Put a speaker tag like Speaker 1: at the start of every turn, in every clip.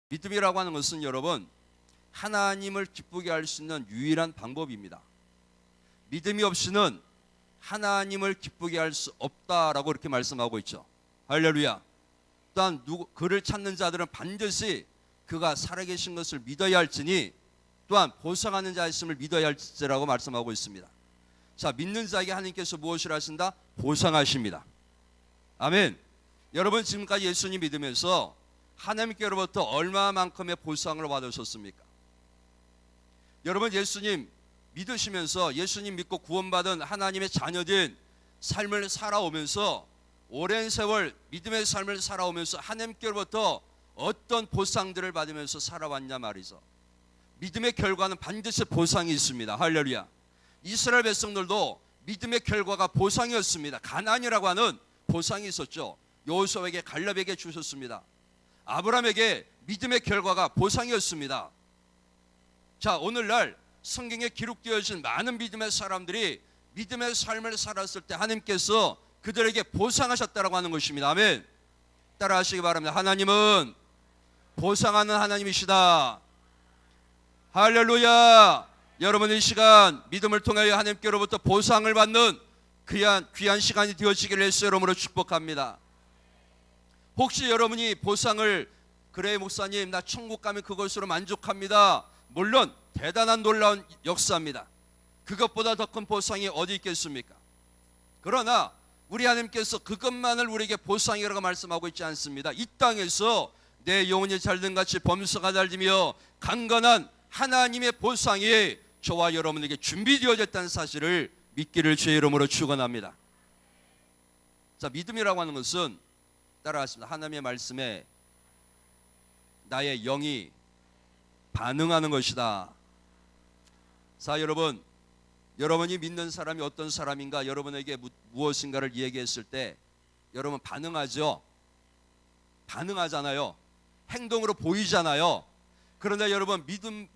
Speaker 1: 믿음이라고 하는 것은 여러분 하나님을 기쁘게 할 수 있는 유일한 방법입니다. 믿음이 없이는 하나님을 기쁘게 할 수 없다라고 이렇게 말씀하고 있죠. 할렐루야. 또한 그를 찾는 자들은 반드시 그가 살아계신 것을 믿어야 할지니 또한 보상하는 자 있음을 믿어야 할지라고 말씀하고 있습니다. 자, 믿는 자에게 하나님께서 무엇을 하신다? 보상하십니다. 아멘. 여러분 지금까지 예수님 믿으면서 하나님께로부터 얼마만큼의 보상을 받으셨습니까? 여러분 예수님 믿으시면서 예수님 믿고 구원받은 하나님의 자녀된 삶을 살아오면서 오랜 세월 믿음의 삶을 살아오면서 하나님께로부터 어떤 보상들을 받으면서 살아왔냐 말이죠. 믿음의 결과는 반드시 보상이 있습니다. 할렐루야. 이스라엘 백성들도 믿음의 결과가 보상이었습니다. 가나안이라고 하는 보상이 있었죠. 여호수아에게 갈렙에게 주셨습니다. 아브라함에게 믿음의 결과가 보상이었습니다. 자, 오늘날 성경에 기록되어진 많은 믿음의 사람들이 믿음의 삶을 살았을 때 하나님께서 그들에게 보상하셨다라고 하는 것입니다. 아멘. 따라 하시기 바랍니다. 하나님은 보상하는 하나님이시다. 할렐루야. 여러분 이 시간 믿음을 통하여 하나님께로부터 보상을 받는 귀한 시간이 되어지기를 예수의 이름으로 축복합니다. 혹시 여러분이 보상을 그래 목사님 나 천국 가면 그것으로 만족합니다. 물론 대단한 놀라운 역사입니다. 그것보다 더 큰 보상이 어디 있겠습니까? 그러나 우리 하나님께서 그것만을 우리에게 보상이라고 말씀하고 있지 않습니다. 이 땅에서 내 영혼이 잘든같이 범사가 달리며 강건한 하나님의 보상이 저와 여러분에게 준비되어졌다는 사실을 믿기를 주의 이름으로 축원합니다. 자, 믿음이라고 하는 것은 따라하십니다. 하나님의 말씀에 나의 영이 반응하는 것이다. 자, 여러분이 믿는 사람이 어떤 사람인가 여러분에게 무엇인가를 얘기했을 때 여러분 반응하죠. 반응하잖아요. 행동으로 보이잖아요. 그런데 여러분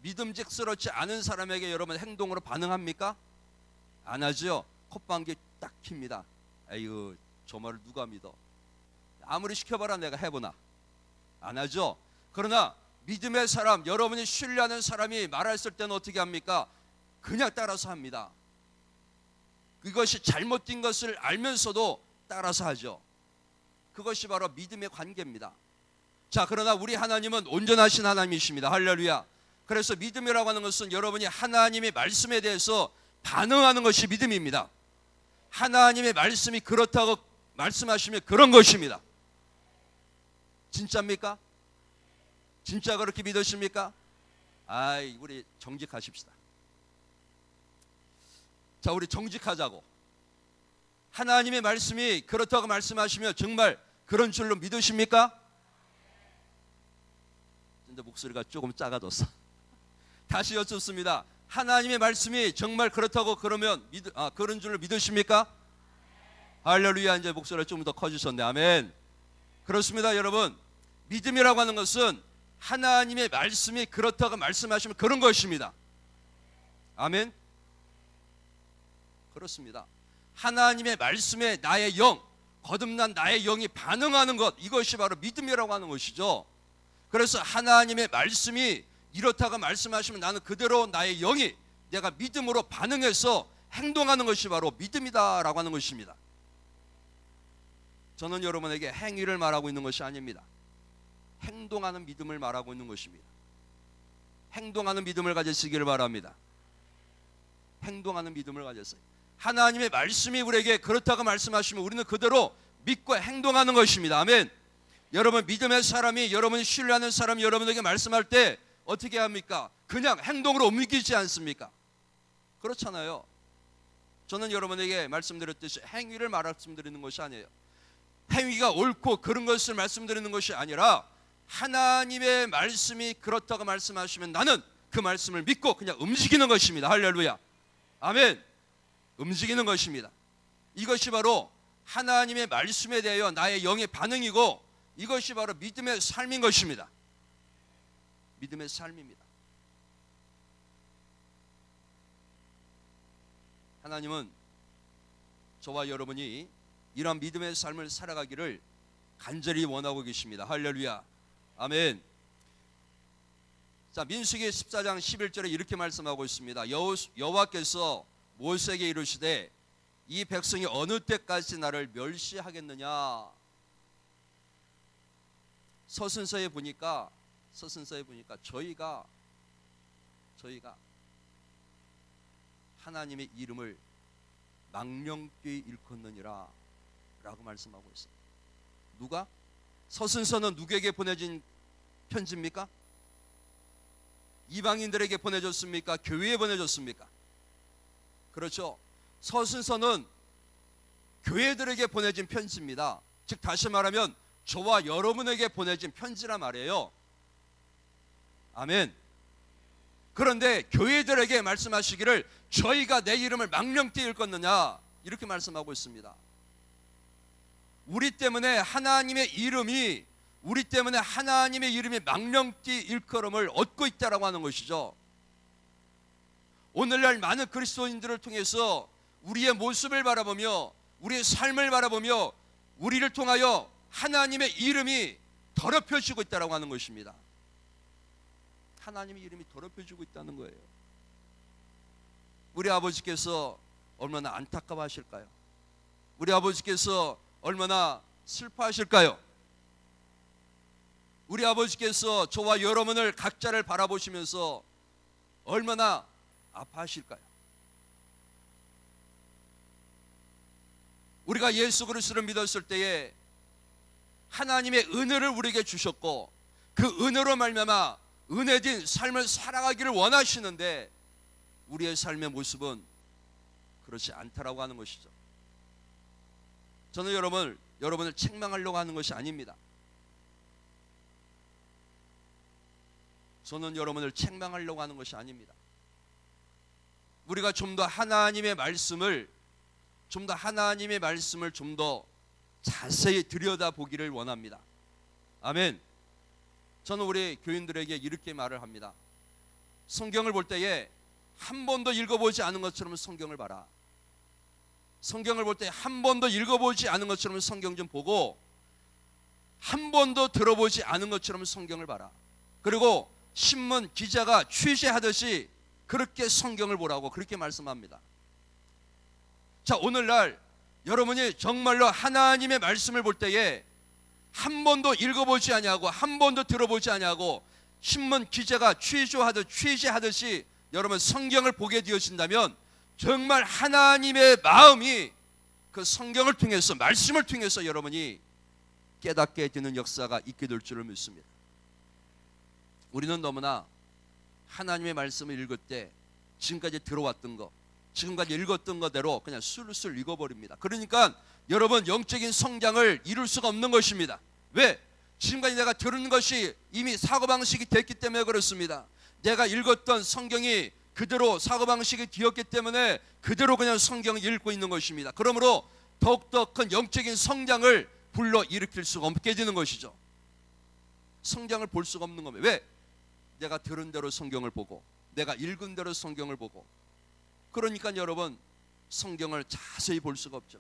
Speaker 1: 믿음직스럽지 않은 사람에게 여러분 행동으로 반응합니까? 안 하죠. 콧방귀 딱 킵니다. 에휴, 저 말을 누가 믿어? 아무리 시켜봐라 내가 해보나. 안 하죠. 그러나 믿음의 사람, 여러분이 신뢰하는 사람이 말했을 때는 어떻게 합니까? 그냥 따라서 합니다. 그것이 잘못된 것을 알면서도 따라서 하죠. 그것이 바로 믿음의 관계입니다. 자, 그러나 우리 하나님은 온전하신 하나님이십니다. 할렐루야. 그래서 믿음이라고 하는 것은 여러분이 하나님의 말씀에 대해서 반응하는 것이 믿음입니다. 하나님의 말씀이 그렇다고 말씀하시면 그런 것입니다. 진짜입니까? 진짜 그렇게 믿으십니까? 아이, 우리 정직하십시다. 자, 우리 정직하자고. 하나님의 말씀이 그렇다고 말씀하시면 정말 그런 줄로 믿으십니까? 근데 목소리가 조금 작아졌어. 다시 여쭙습니다. 하나님의 말씀이 정말 그렇다고 그러면 그런 줄로 믿으십니까? 할렐루야. 이제 목소리가 좀 더 커지셨네. 아멘. 그렇습니다. 여러분, 믿음이라고 하는 것은 하나님의 말씀이 그렇다고 말씀하시면 그런 것입니다. 아멘. 그렇습니다. 하나님의 말씀에 나의 영, 거듭난 나의 영이 반응하는 것, 이것이 바로 믿음이라고 하는 것이죠. 그래서 하나님의 말씀이 이렇다고 말씀하시면 나는 그대로 나의 영이 내가 믿음으로 반응해서 행동하는 것이 바로 믿음이다라고 하는 것입니다. 저는 여러분에게 행위를 말하고 있는 것이 아닙니다. 행동하는 믿음을 말하고 있는 것입니다. 행동하는 믿음을 가지시기를 바랍니다. 행동하는 믿음을 가졌어요. 하나님의 말씀이 우리에게 그렇다고 말씀하시면 우리는 그대로 믿고 행동하는 것입니다. 아멘. 여러분 믿음의 사람이 여러분이 신뢰하는 사람이 여러분에게 말씀할 때 어떻게 합니까? 그냥 행동으로 옮기지 않습니까? 그렇잖아요. 저는 여러분에게 말씀드렸듯이 행위를 말씀드리는 것이 아니에요. 행위가 옳고 그런 것을 말씀드리는 것이 아니라 하나님의 말씀이 그렇다고 말씀하시면 나는 그 말씀을 믿고 그냥 움직이는 것입니다. 할렐루야. 아멘. 움직이는 것입니다. 이것이 바로 하나님의 말씀에 대하여 나의 영의 반응이고 이것이 바로 믿음의 삶인 것입니다. 믿음의 삶입니다. 하나님은 저와 여러분이 이러한 믿음의 삶을 살아가기를 간절히 원하고 계십니다. 할렐루야. 아멘. 자, 민수기 14장 11절에 이렇게 말씀하고 있습니다. 여호와께서 모세에게 이르시되 이 백성이 어느 때까지 나를 멸시하겠느냐. 서신서에 보니까 저희가 하나님의 이름을 망령되이 일컫느니라 라고 말씀하고 있어요. 누가? 서신서는 누구에게 보내진 편지입니까? 이방인들에게 보내줬습니까? 교회에 보내줬습니까? 그렇죠. 서신서는 교회들에게 보내진 편지입니다. 즉 다시 말하면 저와 여러분에게 보내진 편지란 말이에요. 아멘. 그런데 교회들에게 말씀하시기를 저희가 내 이름을 망령되이 일컫느냐 이렇게 말씀하고 있습니다. 우리 때문에 하나님의 이름이 망령되이 일컬음을 얻고 있다라고 하는 것이죠. 오늘날 많은 그리스도인들을 통해서 우리의 모습을 바라보며 우리의 삶을 바라보며 우리를 통하여 하나님의 이름이 더럽혀지고 있다라고 하는 것입니다. 하나님의 이름이 더럽혀지고 있다는 거예요. 우리 아버지께서 얼마나 안타까워하실까요? 우리 아버지께서 얼마나 슬퍼하실까요? 우리 아버지께서 저와 여러분을 각자를 바라보시면서 얼마나 아파하실까요? 우리가 예수 그리스도를 믿었을 때에 하나님의 은혜를 우리에게 주셨고 그 은혜로 말미암아 은혜진 삶을 살아가기를 원하시는데 우리의 삶의 모습은 그렇지 않다라고 하는 것이죠. 저는 여러분을 책망하려고 하는 것이 아닙니다. 저는 여러분을 책망하려고 하는 것이 아닙니다. 우리가 좀 더 하나님의 말씀을 좀 더 자세히 들여다보기를 원합니다. 아멘. 저는 우리 교인들에게 이렇게 말을 합니다. 성경을 볼 때에 한 번도 읽어보지 않은 것처럼 성경을 봐라. 성경을 볼 때 한 번도 읽어보지 않은 것처럼 성경 좀 보고 한 번도 들어보지 않은 것처럼 성경을 봐라. 그리고 신문 기자가 취재하듯이 그렇게 성경을 보라고 그렇게 말씀합니다. 자, 오늘날 여러분이 정말로 하나님의 말씀을 볼 때에 한 번도 읽어보지 아니하고 한 번도 들어보지 아니하고 신문 기자가 취재하듯이 여러분 성경을 보게 되어진다면 정말 하나님의 마음이 그 성경을 통해서 말씀을 통해서 여러분이 깨닫게 되는 역사가 있게 될 줄을 믿습니다. 우리는 너무나 하나님의 말씀을 읽을 때 지금까지 들어왔던 거, 지금까지 읽었던 거대로 그냥 술술 읽어버립니다. 그러니까 여러분 영적인 성장을 이룰 수가 없는 것입니다. 왜? 지금까지 내가 들은 것이 이미 사고방식이 됐기 때문에 그렇습니다. 내가 읽었던 성경이 그대로 사고방식이 되었기 때문에 그대로 그냥 성경을 읽고 있는 것입니다. 그러므로 더욱더 큰 영적인 성장을 불러일으킬 수가 없게 되는 것이죠. 성장을 볼 수가 없는 겁니다. 왜? 내가 들은 대로 성경을 보고 내가 읽은 대로 성경을 보고 그러니까 여러분 성경을 자세히 볼 수가 없죠.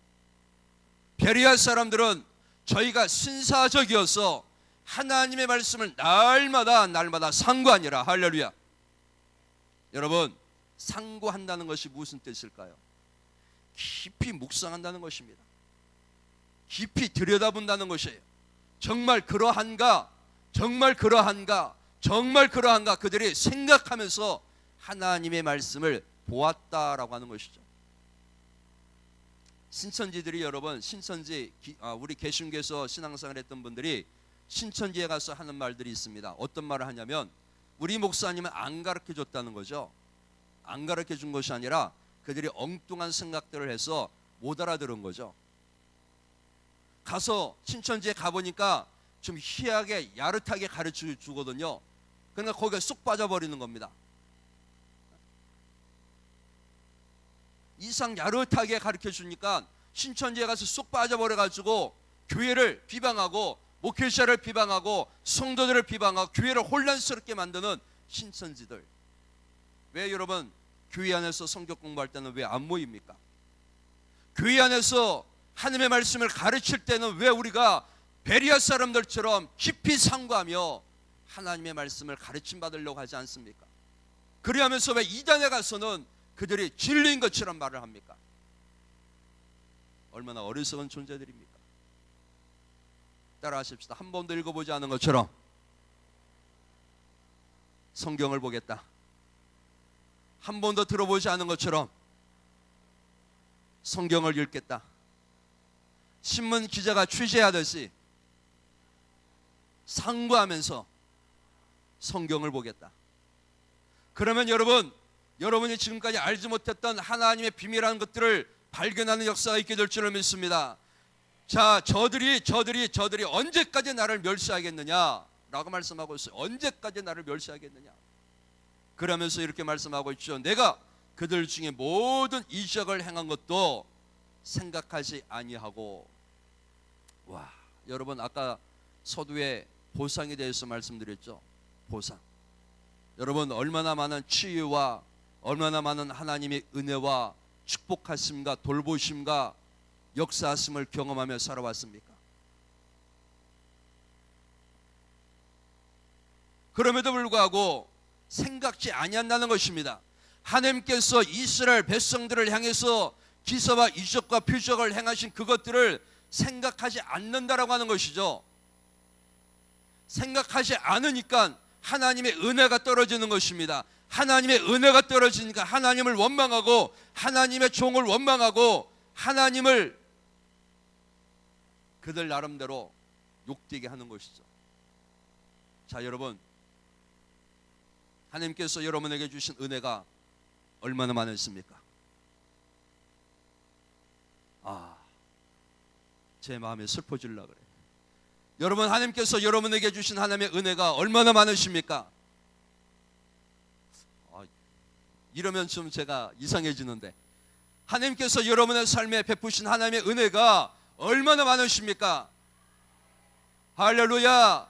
Speaker 1: 베레아 사람들은 저희가 신사적이어서 하나님의 말씀을 날마다 상고하니라. 할렐루야. 여러분 상고한다는 것이 무슨 뜻일까요? 깊이 묵상한다는 것입니다. 깊이 들여다본다는 것이에요. 정말 그러한가 그들이 생각하면서 하나님의 말씀을 보았다라고 하는 것이죠. 신천지들이 여러분 우리 개신교에서 신앙생활 했던 분들이 신천지에 가서 하는 말들이 있습니다. 어떤 말을 하냐면 우리 목사님은 안 가르쳐 줬다는 거죠. 안 가르쳐 준 것이 아니라 그들이 엉뚱한 생각들을 해서 못 알아들은 거죠. 가서 신천지에 가보니까 좀 희하게 야릇하게 가르쳐 주거든요. 그러니까 거기에 쏙 빠져버리는 겁니다. 이상 야릇하게 가르쳐 주니까 신천지에 가서 쏙 빠져버려가지고 교회를 비방하고 목회자를 비방하고 성도들을 비방하고 교회를 혼란스럽게 만드는 신천지들. 왜 여러분 교회 안에서 성경 공부할 때는 왜 안 모입니까? 교회 안에서 하나님의 말씀을 가르칠 때는 왜 우리가 베레아 사람들처럼 깊이 상고하며 하나님의 말씀을 가르침 받으려고 하지 않습니까? 그리하면서 왜 이단에 가서는 그들이 진리인 것처럼 말을 합니까? 얼마나 어리석은 존재들입니까? 따라하십시다. 한 번도 읽어보지 않은 것처럼 성경을 보겠다. 한 번도 들어보지 않은 것처럼 성경을 읽겠다. 신문 기자가 취재하듯이 상고하면서 성경을 보겠다. 그러면 여러분이 지금까지 알지 못했던 하나님의 비밀한 것들을 발견하는 역사가 있게 될 줄을 믿습니다. 자, 저들이 언제까지 나를 멸시하겠느냐 라고 말씀하고 있어요. 언제까지 나를 멸시하겠느냐. 그러면서 이렇게 말씀하고 있죠. 내가 그들 중에 모든 이적을 행한 것도 생각하지 아니하고. 와, 여러분 아까 서두에 보상에 대해서 말씀드렸죠. 보상. 여러분 얼마나 많은 치유와 얼마나 많은 하나님의 은혜와 축복하심과 돌보심과 역사하심을 경험하며 살아왔습니까? 그럼에도 불구하고 생각지 아니한다는 것입니다. 하나님께서 이스라엘 백성들을 향해서 기사와 이적과 표적을 행하신 그것들을 생각하지 않는다라고 하는 것이죠. 생각하지 않으니까 하나님의 은혜가 떨어지는 것입니다. 하나님의 은혜가 떨어지니까 하나님을 원망하고 하나님의 종을 원망하고 하나님을 그들 나름대로 욕되게 하는 것이죠. 자, 여러분, 하나님께서 여러분에게 주신 은혜가 얼마나 많으십니까? 제 마음에 슬퍼지려고 그래요. 여러분, 하나님께서 여러분에게 주신 하나님의 은혜가 얼마나 많으십니까? 이러면 좀 제가 이상해지는데, 하나님께서 여러분의 삶에 베푸신 하나님의 은혜가 얼마나 많으십니까? 할렐루야.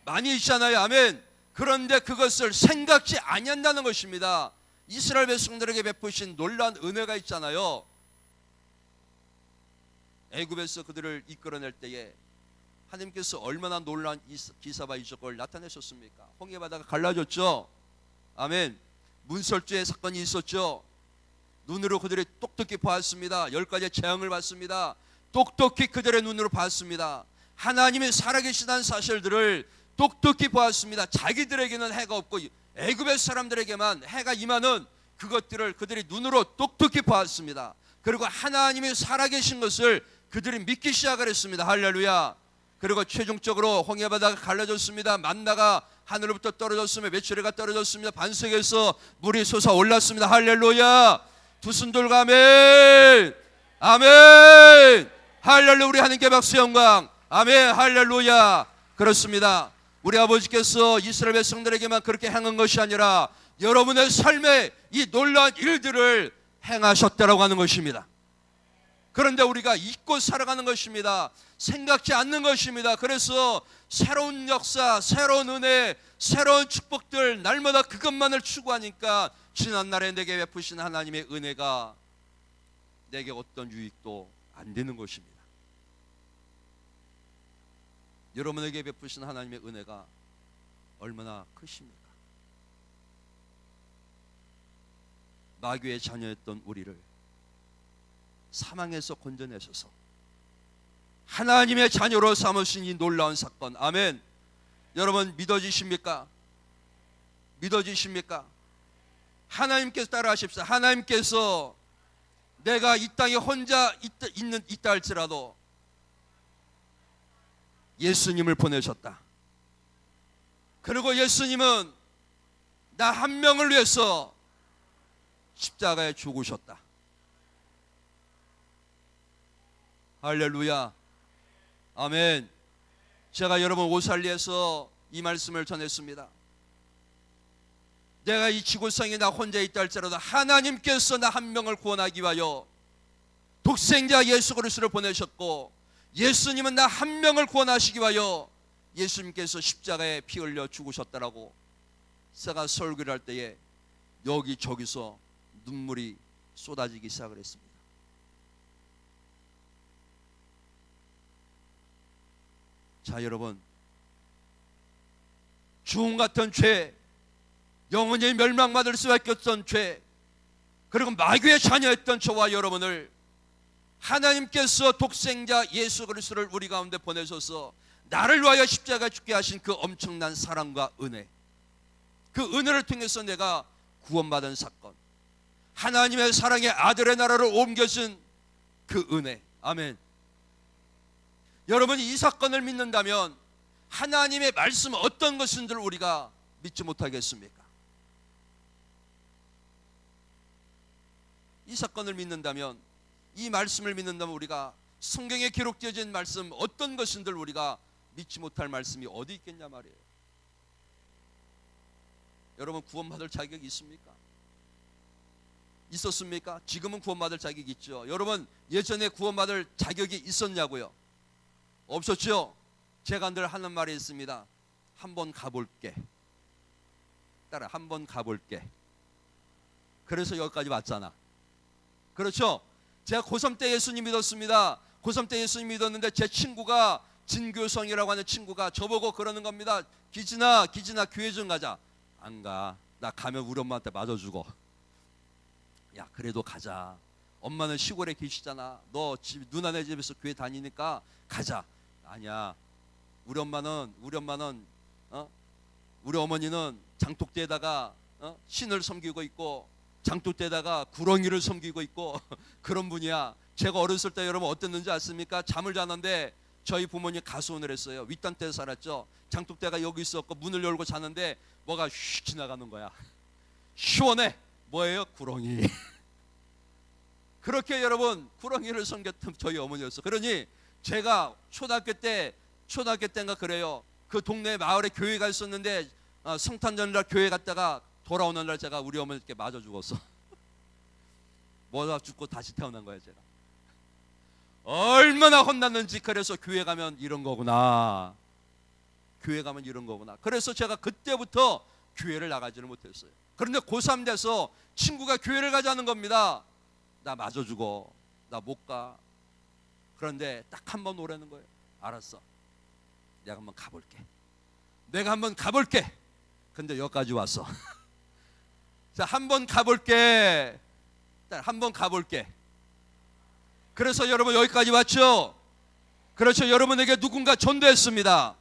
Speaker 1: 많이 있잖아요. 아멘. 그런데 그것을 생각지 아니한다는 것입니다. 이스라엘 백성들에게 베푸신 놀라운 은혜가 있잖아요. 애굽에서 그들을 이끌어낼 때에 하나님께서 얼마나 놀라운 기사와 이적을 나타내셨습니까? 홍해바다가 갈라졌죠. 아멘. 문설주의 사건이 있었죠. 눈으로 그들이 똑똑히 보았습니다. 10가지의 재앙을 받습니다. 똑똑히 그들의 눈으로 봤습니다. 하나님이 살아계시다는 사실들을 똑똑히 보았습니다. 자기들에게는 해가 없고 애굽의 사람들에게만 해가 임하는 그것들을 그들이 눈으로 똑똑히 보았습니다. 그리고 하나님이 살아계신 것을 그들이 믿기 시작을 했습니다. 할렐루야. 그리고 최종적으로 홍해바다가 갈라졌습니다. 만나가 하늘로부터 떨어졌으며 메추리가 떨어졌습니다. 반석에서 물이 솟아올랐습니다. 할렐루야. 두 손 들고 아멘. 아멘. 할렐루야. 우리 하나님께 박수 영광. 아멘. 할렐루야. 그렇습니다. 우리 아버지께서 이스라엘 백성들에게만 그렇게 행한 것이 아니라 여러분의 삶에 이 놀라운 일들을 행하셨다라고 하는 것입니다. 그런데 우리가 잊고 살아가는 것입니다. 생각지 않는 것입니다. 그래서 새로운 역사, 새로운 은혜, 새로운 축복들 날마다 그것만을 추구하니까 지난날에 내게 베푸신 하나님의 은혜가 내게 어떤 유익도 안 되는 것입니다. 여러분에게 베푸신 하나님의 은혜가 얼마나 크십니까? 마귀의 자녀였던 우리를 사망에서 건져내셔서 하나님의 자녀로 삼으신 이 놀라운 사건. 아멘. 여러분 믿어지십니까? 믿어지십니까? 하나님께서 따라하십시오. 하나님께서 내가 이 땅에 혼자 있다 할지라도 예수님을 보내셨다. 그리고 예수님은 나 한 명을 위해서 십자가에 죽으셨다. 할렐루야. 아멘. 제가 여러분 오살리에서 이 말씀을 전했습니다. 내가 이 지구상에 나 혼자 있다 할지라도 하나님께서 나 한 명을 구원하기 위하여 독생자 예수 그리스도를 보내셨고, 예수님은 나 한 명을 구원하시기 위하여 예수님께서 십자가에 피 흘려 죽으셨다라고 제가 설교를 할 때에 여기저기서 눈물이 쏟아지기 시작을 했습니다. 자, 여러분, 죽음 같은 죄, 영원히 멸망받을 수밖에 없던 죄, 그리고 마귀의 자녀였던 저와 여러분을 하나님께서 독생자 예수 그리스도를 우리 가운데 보내셔서 나를 위하여 십자가에 죽게 하신 그 엄청난 사랑과 은혜, 그 은혜를 통해서 내가 구원받은 사건, 하나님의 사랑의 아들의 나라로 옮겨진 그 은혜. 아멘. 여러분이 이 사건을 믿는다면 하나님의 말씀 어떤 것인들 우리가 믿지 못하겠습니까? 이 사건을 믿는다면, 이 말씀을 믿는다면 우리가 성경에 기록되어진 말씀 어떤 것인들 우리가 믿지 못할 말씀이 어디 있겠냐 말이에요. 여러분, 구원받을 자격이 있습니까? 있었습니까? 지금은 구원받을 자격이 있죠. 여러분, 예전에 구원받을 자격이 있었냐고요? 없었죠? 제가 늘 하는 말이 있습니다. 한번 가볼게. 따라, 한번 가볼게. 그래서 여기까지 왔잖아. 그렇죠? 제가 고3 때 예수님 믿었습니다. 고3 때 예수님 믿었는데 제 친구가, 진교성이라고 하는 친구가 저보고 그러는 겁니다. 기진아 교회 좀 가자. 안 가. 나 가면 우리 엄마한테 맞아 죽어. 야, 그래도 가자. 엄마는 시골에 계시잖아. 너 누나네 집에서 교회 다니니까 가자. 아니야. 우리 어머니는 장독대에다가 신을 섬기고 있고, 장독대에다가 구렁이를 섬기고 있고 그런 분이야. 제가 어렸을 때 여러분 어땠는지 아십니까? 잠을 자는데 저희 부모님 가수원을 했어요. 윗단대에 살았죠. 장독대가 여기 있었고 문을 열고 자는데 뭐가 휙 지나가는 거야. 시원해. 뭐예요? 구렁이. 그렇게 여러분 구렁이를 섬겼던 저희 어머니였어. 그러니 제가 초등학교 때인가 그래요. 그 동네 마을에 교회가 있었는데 성탄절날 교회 갔다가 돌아오는 날 제가 우리 어머니께 맞아 죽었어. 뭐가 죽고 다시 태어난 거야 제가. 얼마나 혼났는지. 그래서 교회 가면 이런 거구나. 교회 가면 이런 거구나. 그래서 제가 그때부터 교회를 나가지를 못했어요. 그런데 고3 돼서 친구가 교회를 가자는 겁니다. 나 맞아 죽어. 나 못 가. 그런데 딱 한 번 오라는 거예요. 알았어. 내가 한번 가볼게. 근데 여기까지 왔어. 자, 한번 가볼게. 그래서 여러분 여기까지 왔죠? 그렇죠. 여러분에게 누군가 전도했습니다.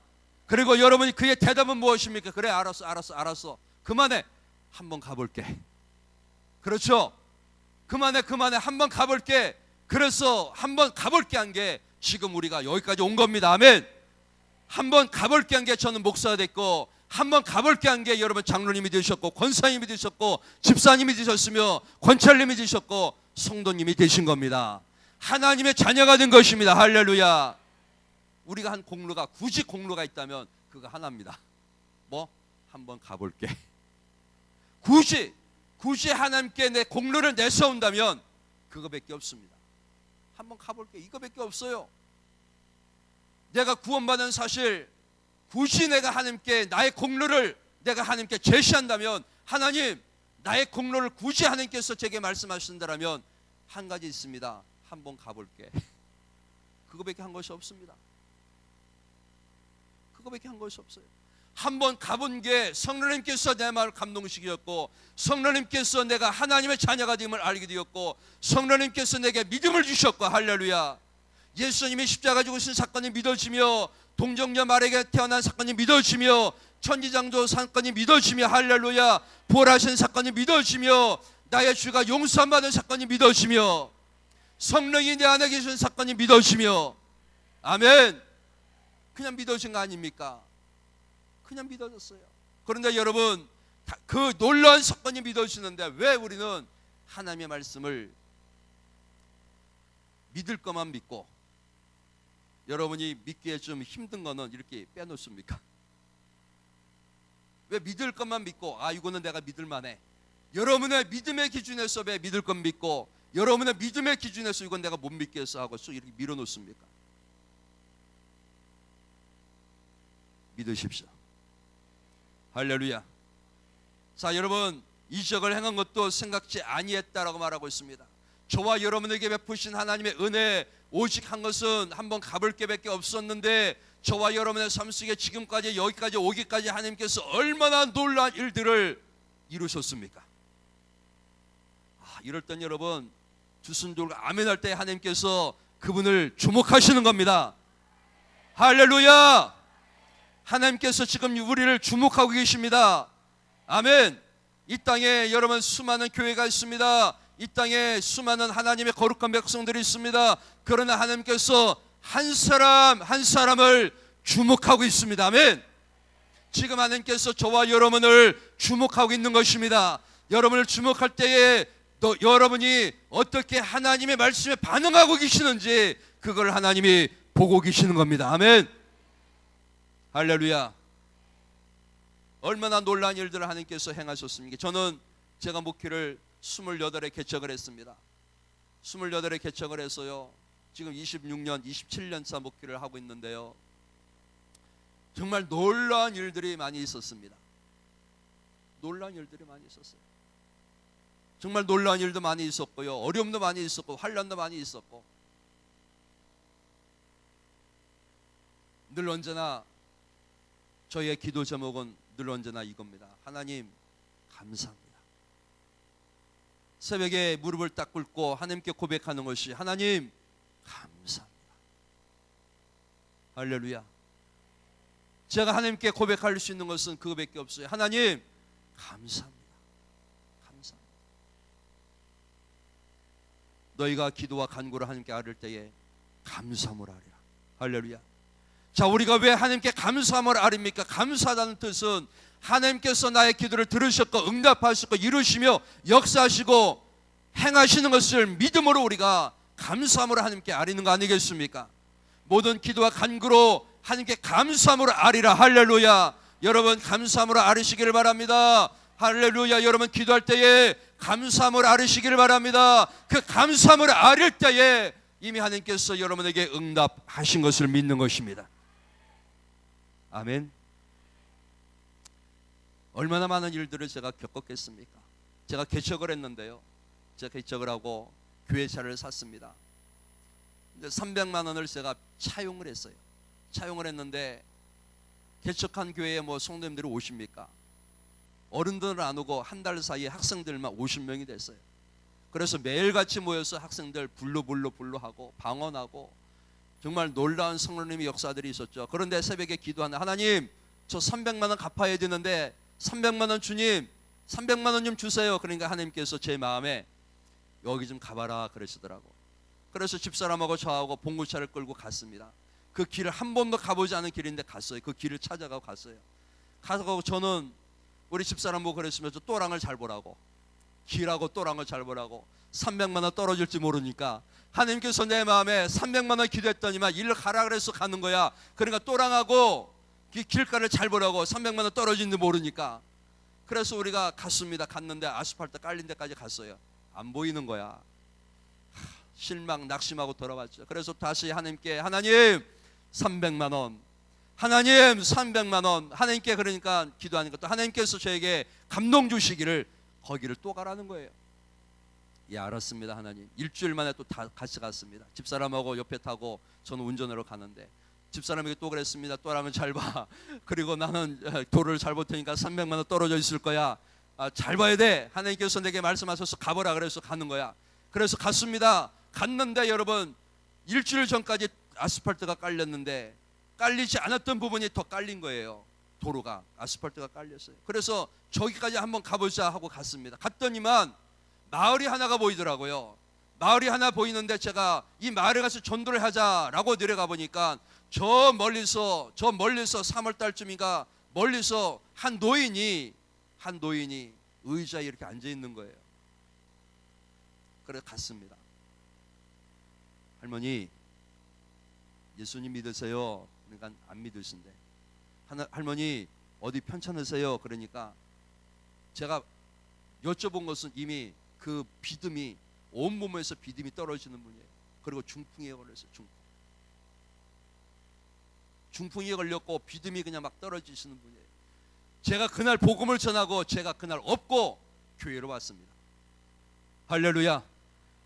Speaker 1: 그리고 여러분이 그의 대답은 무엇입니까? 그래, 알았어. 그만해. 한번 가볼게. 그렇죠? 그만해. 한번 가볼게. 그래서 한번 가볼게 한 게 지금 우리가 여기까지 온 겁니다. 아멘. 한번 가볼게 한 게 저는 목사가 됐고, 한번 가볼게 한 게 여러분 장로님이 되셨고, 권사님이 되셨고, 집사님이 되셨으며, 권찰님이 되셨고, 성도님이 되신 겁니다. 하나님의 자녀가 된 것입니다. 할렐루야. 우리가 한 공로가, 굳이 공로가 있다면 그거 하나입니다. 뭐? 한번 가볼게. 굳이 하나님께 내 공로를 내세운다면 그거밖에 없습니다. 한번 가볼게. 이거밖에 없어요. 내가 구원받은 사실, 굳이 내가 하나님께 나의 공로를 내가 하나님께 제시한다면, 하나님 나의 공로를 굳이 하나님께서 제게 말씀하신다면 한 가지 있습니다. 한번 가볼게. 그거밖에 한 것이 없습니다. 그거밖에 한 것이 없어요. 한번 가본 게 성령님께서 내 마음을 감동시켰고, 성령님께서 내가 하나님의 자녀가 됨을 알게 되었고, 성령님께서 내게 믿음을 주셨고, 할렐루야. 예수님이 십자가 죽으신 사건이 믿어지며, 동정녀 마리아에게 태어난 사건이 믿어지며, 천지창조 사건이 믿어지며, 할렐루야. 부활하신 사건이 믿어지며, 나의 죄가 용서받은 사건이 믿어지며, 성령이 내 안에 계신 사건이 믿어지며, 아멘. 그냥 믿어진 거 아닙니까? 그냥 믿어졌어요. 그런데 여러분, 그 놀라운 사건이 믿어지는데 왜 우리는 하나님의 말씀을 믿을 것만 믿고, 여러분이 믿기에 좀 힘든 거는 이렇게 빼놓습니까? 왜 믿을 것만 믿고, 이거는 내가 믿을 만해. 여러분의 믿음의 기준에서 왜 믿을 것 믿고, 여러분의 믿음의 기준에서 이건 내가 못 믿겠어 하고 쑥 이렇게 밀어놓습니까? 믿으십시오. 할렐루야. 자, 여러분, 이 지적을 행한 것도 생각지 아니했다라고 말하고 있습니다. 저와 여러분에게 베푸신 하나님의 은혜, 오직 한 것은 한번 가볼 게밖에 없었는데 저와 여러분의 삶 속에 지금까지 여기까지 오기까지 하나님께서 얼마나 놀라운 일들을 이루셨습니까? 이럴 땐 여러분 두 손 들고 아멘할 때 하나님께서 그분을 주목하시는 겁니다. 할렐루야! 하나님께서 지금 우리를 주목하고 계십니다. 아멘. 이 땅에 여러분 수많은 교회가 있습니다. 이 땅에 수많은 하나님의 거룩한 백성들이 있습니다. 그러나 하나님께서 한 사람 한 사람을 주목하고 있습니다. 아멘. 지금 하나님께서 저와 여러분을 주목하고 있는 것입니다. 여러분을 주목할 때에 또 여러분이 어떻게 하나님의 말씀에 반응하고 계시는지 그걸 하나님이 보고 계시는 겁니다. 아멘. 할렐루야. 얼마나 놀라운 일들을 하나님께서 행하셨습니까? 저는 제가 목회를 28에 개척을 했습니다. 28에 개척을 해서요, 지금 26년, 27년 차 목회를 하고 있는데요, 정말 놀라운 일들이 많이 있었습니다. 놀라운 일들이 많이 있었어요. 정말 놀라운 일도 많이 있었고요, 어려움도 많이 있었고, 환난도 많이 있었고, 늘 언제나 저희의 기도 제목은 늘 언제나 이겁니다. 하나님 감사합니다. 새벽에 무릎을 딱 꿇고 하나님께 고백하는 것이 하나님 감사합니다. 할렐루야. 제가 하나님께 고백할 수 있는 것은 그거밖에 없어요. 하나님 감사합니다. 감사합니다. 너희가 기도와 간구를 하나님께 아뢰을 때에 감사함을 아뢰라. 할렐루야. 자, 우리가 왜 하나님께 감사함을 아립니까? 감사하다는 뜻은 하나님께서 나의 기도를 들으셨고 응답하셨고 이루시며 역사하시고 행하시는 것을 믿음으로 우리가 감사함으로 하나님께 아리는 거 아니겠습니까? 모든 기도와 간구로 하나님께 감사함으로 아리라. 할렐루야. 여러분 감사함으로 아리시기를 바랍니다. 할렐루야. 여러분 기도할 때에 감사함으로 아리시기를 바랍니다. 그 감사함으로 아릴 때에 이미 하나님께서 여러분에게 응답하신 것을 믿는 것입니다. 아멘. 얼마나 많은 일들을 제가 겪었겠습니까? 제가 개척을 했는데요, 제가 개척을 하고 교회차를 샀습니다. 근데 300만 원을 제가 차용을 했어요. 차용을 했는데 개척한 교회에 뭐 성도님들이 오십니까? 어른들은 안 오고 한 달 사이에 학생들만 50명이 됐어요. 그래서 매일같이 모여서 학생들 불로 하고 방언하고 정말 놀라운 성령님의 역사들이 있었죠. 그런데 새벽에 기도하는 하나님, 저 300만 원 갚아야 되는데 300만 원 주님, 300만 원 좀 주세요. 그러니까 하나님께서 제 마음에 여기 좀 가봐라 그러시더라고. 그래서 집사람하고 저하고 봉고차를 끌고 갔습니다. 그 길을 한 번도 가보지 않은 길인데 갔어요. 그 길을 찾아가고 갔어요. 가서 저는 우리 집사람 보고 그랬으면서 또랑을 잘 보라고, 길하고 또랑을 잘 보라고, 300만 원 떨어질지 모르니까 하나님께서 내 마음에 300만 원 기도했더니만 일로 가라 그래서 가는 거야. 그러니까 또랑하고 길가를 잘 보라고, 300만 원 떨어진지 모르니까. 그래서 우리가 갔습니다. 갔는데 아스팔트 깔린 데까지 갔어요. 안 보이는 거야. 실망 낙심하고 돌아왔죠. 그래서 다시 하나님께 하나님 300만 원, 하나님 300만 원, 하나님께 그러니까 기도하니까 또 하나님께서 저에게 감동 주시기를 거기를 또 가라는 거예요. 예, 알았습니다 하나님. 일주일 만에 또 다 같이 갔습니다. 집사람하고 옆에 타고 저는 운전으로 가는데 집사람에게 또 그랬습니다. 또랑은 잘 봐. 그리고 나는 도를 잘 볼 테니까 300만 원 떨어져 있을 거야. 잘 봐야 돼. 하나님께서 내게 말씀하셔서 가보라 그래서 가는 거야. 그래서 갔습니다. 갔는데 여러분 일주일 전까지 아스팔트가 깔렸는데 깔리지 않았던 부분이 더 깔린 거예요. 도로가 아스팔트가 깔렸어요. 그래서 저기까지 한번 가보자 하고 갔습니다. 갔더니만 마을이 하나가 보이더라고요. 마을이 하나 보이는데 제가 이 마을에 가서 전도를 하자라고 내려가 보니까 저 멀리서 3월달쯤인가 멀리서 한 노인이 의자에 이렇게 앉아 있는 거예요. 그래서 갔습니다. 할머니 예수님 믿으세요? 그러니까 안 믿으신대. 할머니 어디 편찮으세요? 그러니까 제가 여쭤본 것은 이미 그 비듬이 온몸에서 비듬이 떨어지는 분이에요. 그리고 중풍에 걸렸어요. 중풍에 걸렸고 비듬이 그냥 막 떨어지시는 분이에요. 제가 그날 복음을 전하고 제가 그날 업고 교회로 왔습니다. 할렐루야.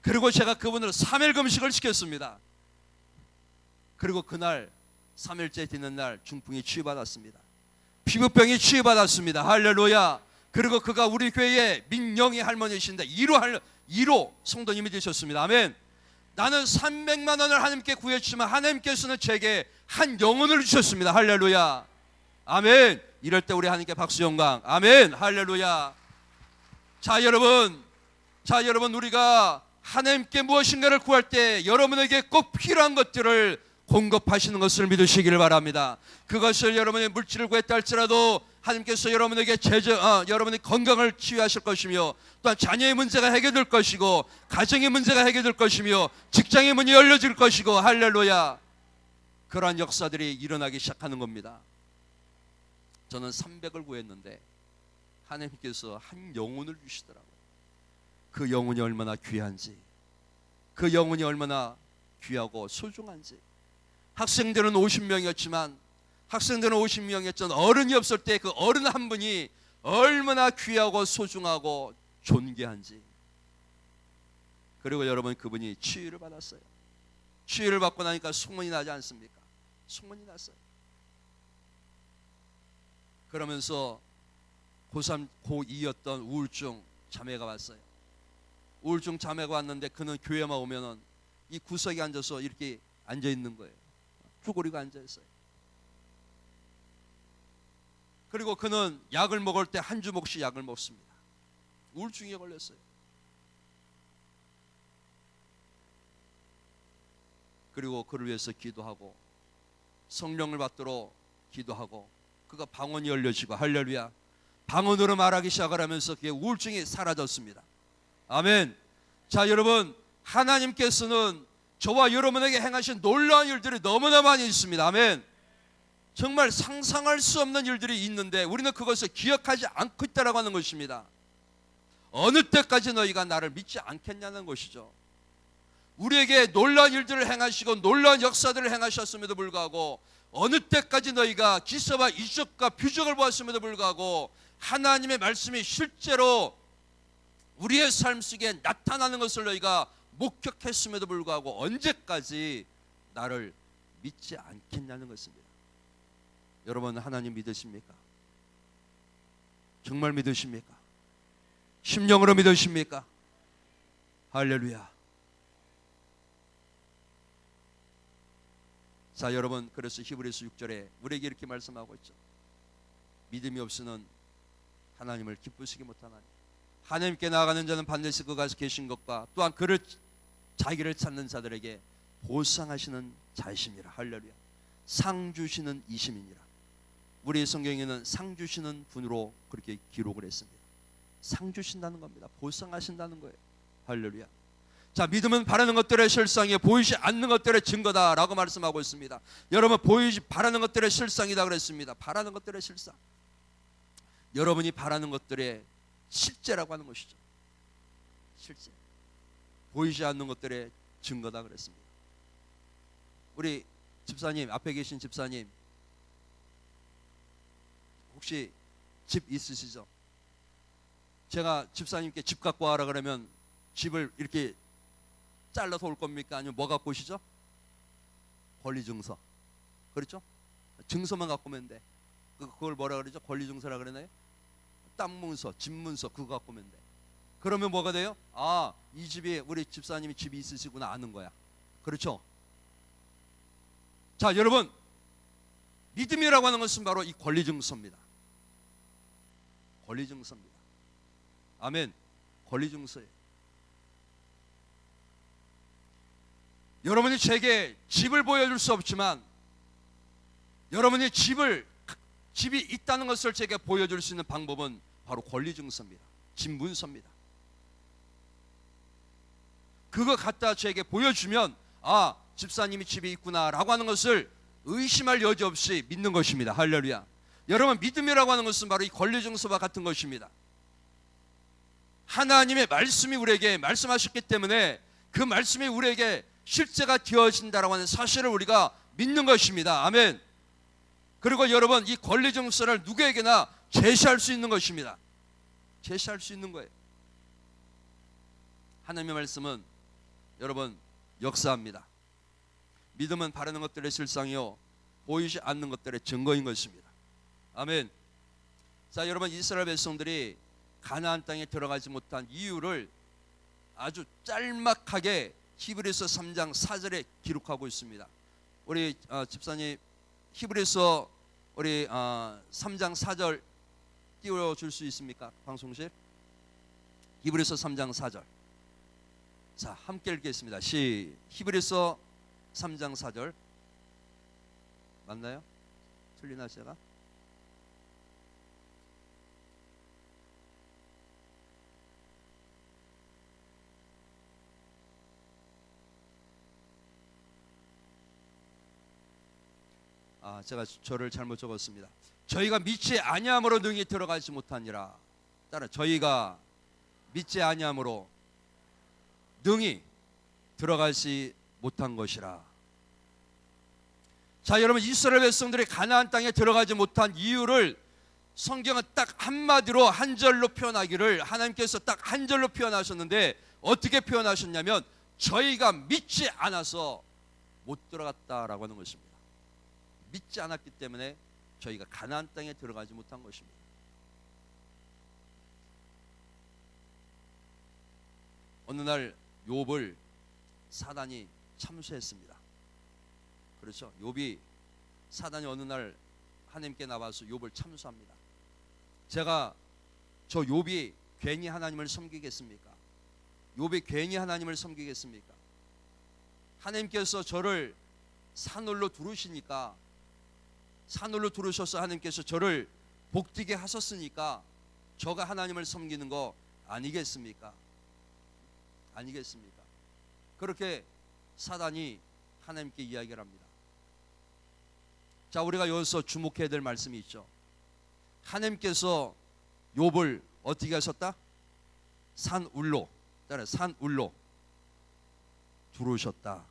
Speaker 1: 그리고 제가 그분을 3일 금식을 시켰습니다. 그리고 그날 3일째 되는 날 중풍이 치유받았습니다. 피부병이 치유받았습니다. 할렐루야. 그리고 그가 우리 교회의 민영희 할머니이신데 1호 성도님이 되셨습니다. 아멘. 나는 300만 원을 하나님께 구했지만 하나님께서는 제게 한 영혼을 주셨습니다. 할렐루야. 아멘. 이럴 때 우리 하나님께 박수 영광. 아멘. 할렐루야. 자 여러분 우리가 하나님께 무엇인가를 구할 때 여러분에게 꼭 필요한 것들을 공급하시는 것을 믿으시기를 바랍니다. 그것을 여러분의 물질을 구했다 할지라도 하나님께서 여러분에게 여러분의 건강을 치유하실 것이며, 또한 자녀의 문제가 해결될 것이고, 가정의 문제가 해결될 것이며, 직장의 문이 열려질 것이고, 할렐루야. 그러한 역사들이 일어나기 시작하는 겁니다. 저는 300을 구했는데 하나님께서 한 영혼을 주시더라고요. 그 영혼이 얼마나 귀한지, 그 영혼이 얼마나 귀하고 소중한지. 학생들은 50명이었지만 어른이 없을 때 그 어른 한 분이 얼마나 귀하고 소중하고 존귀한지. 그리고 여러분, 그분이 치유를 받았어요. 치유를 받고 나니까 소문이 나지 않습니까? 소문이 났어요. 그러면서 고3, 고2였던 우울증 자매가 왔어요. 우울증 자매가 왔는데 그는 교회만 오면은 이 구석에 앉아서 이렇게 앉아 있는 거예요. 쭈그리고 앉아 있어요. 그리고 그는 약을 먹을 때 한 주먹씩 약을 먹습니다. 우울증에 걸렸어요. 그리고 그를 위해서 기도하고 성령을 받도록 기도하고, 그가 방언이 열려지고, 할렐루야, 방언으로 말하기 시작을 하면서 그의 우울증이 사라졌습니다. 아멘. 자 여러분, 하나님께서는 저와 여러분에게 행하신 놀라운 일들이 너무나 많이 있습니다. 아멘. 정말 상상할 수 없는 일들이 있는데 우리는 그것을 기억하지 않고 있다라고 하는 것입니다. 어느 때까지 너희가 나를 믿지 않겠냐는 것이죠. 우리에게 놀라운 일들을 행하시고 놀라운 역사들을 행하셨음에도 불구하고, 어느 때까지 너희가 기사와 이적과 표적을 보았음에도 불구하고 하나님의 말씀이 실제로 우리의 삶 속에 나타나는 것을 너희가 목격했음에도 불구하고 언제까지 나를 믿지 않겠냐는 것입니다. 여러분, 하나님 믿으십니까? 정말 믿으십니까? 심령으로 믿으십니까? 할렐루야. 자 여러분, 그래서 히브리서 6절에 우리에게 이렇게 말씀하고 있죠. 믿음이 없이는 하나님을 기쁘시게 못하나니 하나님께 나아가는 자는 반드시 그가 계신 것과 또한 그를 자기를 찾는 자들에게 보상하시는 자이심이라. 할렐루야. 상 주시는 이심이니라. 우리 성경에는 상 주시는 분으로 그렇게 기록을 했습니다. 상 주신다는 겁니다. 보상하신다는 거예요. 할렐루야. 자, 믿음은 바라는 것들의 실상이요 보이지 않는 것들의 증거다라고 말씀하고 있습니다. 여러분, 바라는 것들의 실상이다 그랬습니다. 바라는 것들의 실상. 여러분이 바라는 것들의 실제라고 하는 것이죠. 실제. 보이지 않는 것들의 증거다 그랬습니다. 우리 집사님, 앞에 계신 집사님, 혹시 집 있으시죠? 제가 집사님께 집 갖고 와라 그러면 집을 이렇게 잘라서 올 겁니까? 아니면 뭐 갖고 오시죠? 권리증서. 그렇죠? 증서만 갖고 오면 돼. 그걸 뭐라 그러죠? 권리증서라 그러나요? 땅 문서, 집 문서 그거 갖고 오면 돼. 그러면 뭐가 돼요? 아, 이 집이 우리 집사님이 집이 있으시구나 아는 거야. 그렇죠? 자 여러분, 믿음이라고 하는 것은 바로 이 권리증서입니다. 권리증서입니다. 아멘. 권리증서예요. 여러분이 제게 집을 보여줄 수 없지만 여러분이 집이 있다는 것을 제게 보여줄 수 있는 방법은 바로 권리증서입니다. 집 문서입니다. 그거 갖다 제게 보여주면 아, 집사님이 집이 있구나라고 하는 것을 의심할 여지 없이 믿는 것입니다. 할렐루야. 여러분, 믿음이라고 하는 것은 바로 이 권리증서와 같은 것입니다. 하나님의 말씀이 우리에게 말씀하셨기 때문에 그 말씀이 우리에게 실제가 되어진다라고 하는 사실을 우리가 믿는 것입니다. 아멘. 그리고 여러분, 이 권리증서를 누구에게나 제시할 수 있는 것입니다. 제시할 수 있는 거예요. 하나님의 말씀은 여러분 역사합니다. 믿음은 바라는 것들의 실상이요 보이지 않는 것들의 증거인 것입니다. 아멘. 자, 여러분, 이스라엘 백성들이 가나안 땅에 들어가지 못한 이유를 아주 짤막하게 히브리서 3장 4절에 기록하고 있습니다. 우리 집사님 히브리서 우리 3장 4절 띄워줄 수 있습니까? 방송실. 히브리서 3장 4절. 자, 함께 읽겠습니다. 히브리서 3장 4절. 맞나요? 틀리나 제가? 제가 저를 잘못 적었습니다. 저희가 믿지 아니함으로 능히 들어가지 못하니라. 따라 저희가 믿지 아니함으로 능히 들어가지 못한 것이라. 자, 여러분, 이스라엘 백성들이 가나안 땅에 들어가지 못한 이유를 성경은 딱 한마디로 한 절로 표현하기를 하나님께서 딱 한 절로 표현하셨는데 어떻게 표현하셨냐면 저희가 믿지 않아서 못 들어갔다라고 하는 것입니다. 믿지 않았기 때문에 저희가 가나안 땅에 들어가지 못한 것입니다. 어느 날 욥을 사단이 참수했습니다. 그렇죠? 사단이 어느 날 하나님께 나와서 욥을 참수합니다. 제가 저 욥이 괜히 하나님을 섬기겠습니까? 욥이 괜히 하나님을 섬기겠습니까? 하나님께서 저를 산울로 두르시니까, 산울로 두르셔서 하나님께서 저를 복되게 하셨으니까 저가 하나님을 섬기는 거 아니겠습니까? 아니겠습니까? 그렇게 사단이 하나님께 이야기를 합니다. 자, 우리가 여기서 주목해야 될 말씀이 있죠. 하나님께서 욥을 어떻게 하셨다? 산울로, 따라 산울로 두르셨다.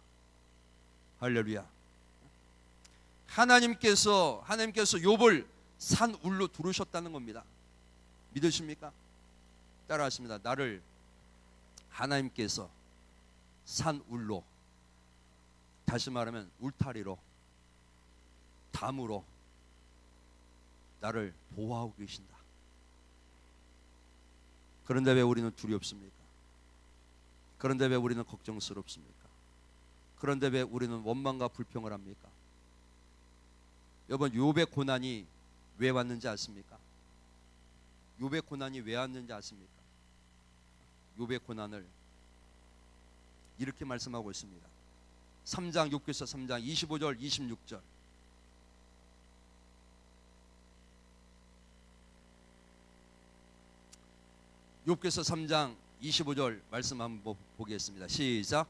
Speaker 1: 할렐루야. 하나님께서 욥을 산울로 두르셨다는 겁니다. 믿으십니까? 따라하십니다. 나를 하나님께서 산울로, 다시 말하면 울타리로, 담으로 나를 보호하고 계신다. 그런데 왜 우리는 두렵습니까? 그런데 왜 우리는 걱정스럽습니까? 그런데 왜 우리는 원망과 불평을 합니까? 여러분, 욥의 고난이 왜 왔는지 아십니까? 욥의 고난이 왜 왔는지 아십니까? 욥의 고난을 이렇게 말씀하고 있습니다. 3장, 욥기서 3장 25절 26절. 욥기서 3장 25절 말씀 한번 보겠습니다. 시작.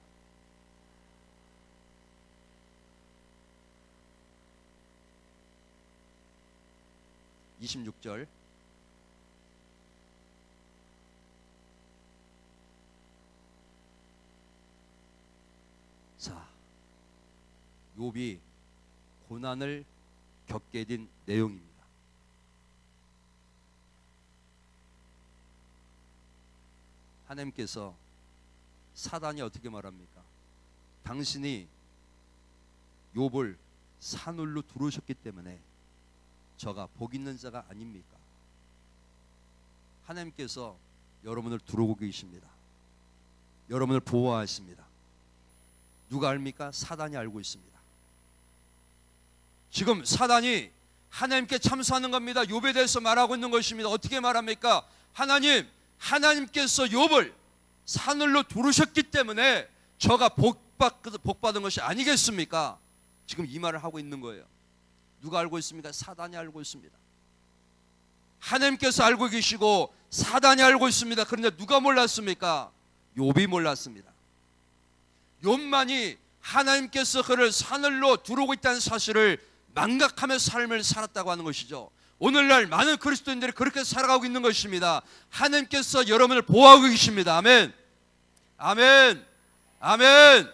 Speaker 1: (26절) 자, 욥이 고난을 겪게 된 내용입니다. 하나님께서 사단이 어떻게 말합니까? 당신이 욥을 산울로 두르셨기 때문에 저가 복 있는 자가 아닙니까? 하나님께서 여러분을 두르고 계십니다. 여러분을 보호하십니다. 누가 압니까? 사단이 알고 있습니다. 지금 사단이 하나님께 참수하는 겁니다. 욥에 대해서 말하고 있는 것입니다. 어떻게 말합니까? 하나님께서 욥을 산울로 두르셨기 때문에 저가 복받은 것이 아니겠습니까? 지금 이 말을 하고 있는 거예요. 누가 알고 있습니까? 사단이 알고 있습니다. 하나님께서 알고 계시고 사단이 알고 있습니다. 그런데 누가 몰랐습니까? 욥이 몰랐습니다. 욥만이 하나님께서 그를 산울로 두르고 있다는 사실을 망각하며 삶을 살았다고 하는 것이죠. 오늘날 많은 그리스도인들이 그렇게 살아가고 있는 것입니다. 하나님께서 여러분을 보호하고 계십니다. 아멘. 아멘. 아멘.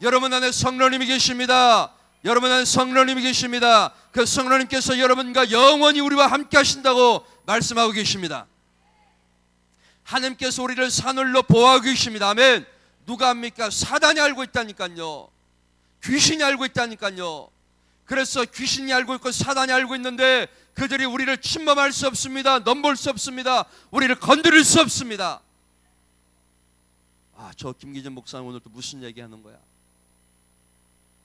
Speaker 1: 여러분 안에 성령님이 계십니다. 여러분 안에 성령님이 계십니다. 그 성령님께서 여러분과 영원히 우리와 함께 하신다고 말씀하고 계십니다. 하나님께서 우리를 산울로 보호하고 계십니다. 아멘. 누가 합니까? 사단이 알고 있다니까요. 귀신이 알고 있다니까요. 그래서 귀신이 알고 있고 사단이 알고 있는데 그들이 우리를 침범할 수 없습니다. 넘볼 수 없습니다. 우리를 건드릴 수 없습니다. 저 김기전 목사는 오늘 또 무슨 얘기하는 거야?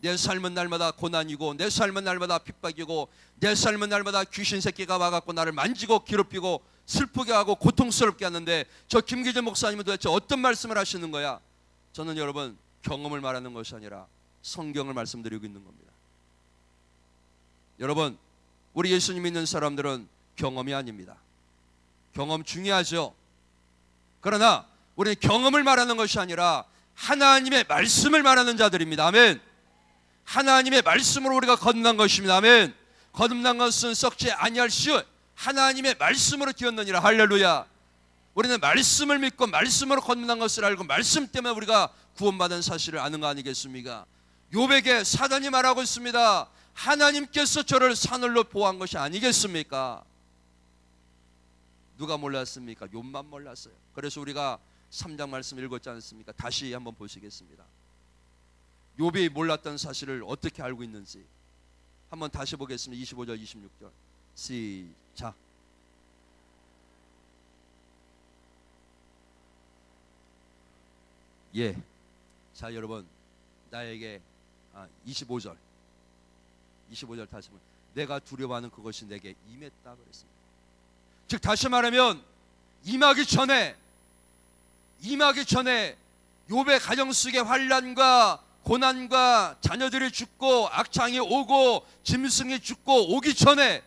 Speaker 1: 내 삶은 날마다 고난이고, 내 삶은 날마다 핍박이고, 내 삶은 날마다 귀신 새끼가 와갖고 나를 만지고 괴롭히고 슬프게 하고 고통스럽게 하는데, 저 김기전 목사님은 도대체 어떤 말씀을 하시는 거야? 저는 여러분 경험을 말하는 것이 아니라 성경을 말씀드리고 있는 겁니다. 여러분, 우리 예수님 믿는 사람들은 경험이 아닙니다. 경험 중요하죠. 그러나 우리는 경험을 말하는 것이 아니라 하나님의 말씀을 말하는 자들입니다. 아멘. 하나님의 말씀으로 우리가 거듭난 것입니다. 아멘. 거듭난 것은 썩지 아니할 시 하나님의 말씀으로 되었느니라. 할렐루야. 우리는 말씀을 믿고 말씀으로 거듭난 것을 알고 말씀 때문에 우리가 구원받은 사실을 아는 거 아니겠습니까? 욥에게 사단이 말하고 있습니다. 하나님께서 저를 사늘로 보호한 것이 아니겠습니까? 누가 몰랐습니까? 욥만 몰랐어요. 그래서 우리가 3장 말씀 읽었지 않습니까? 다시 한번 보시겠습니다. 욥이 몰랐던 사실을 어떻게 알고 있는지 한번 다시 보겠습니다. 25절 26절 시작. 예. 자, 여러분, 나에게 25절 다시 보면 내가 두려워하는 그것이 내게 임했다 그랬습니다. 즉 다시 말하면 임하기 전에 욥의 가정 속의 환난과 고난과 자녀들이 죽고 악창이 오고 짐승이 죽고 오기 전에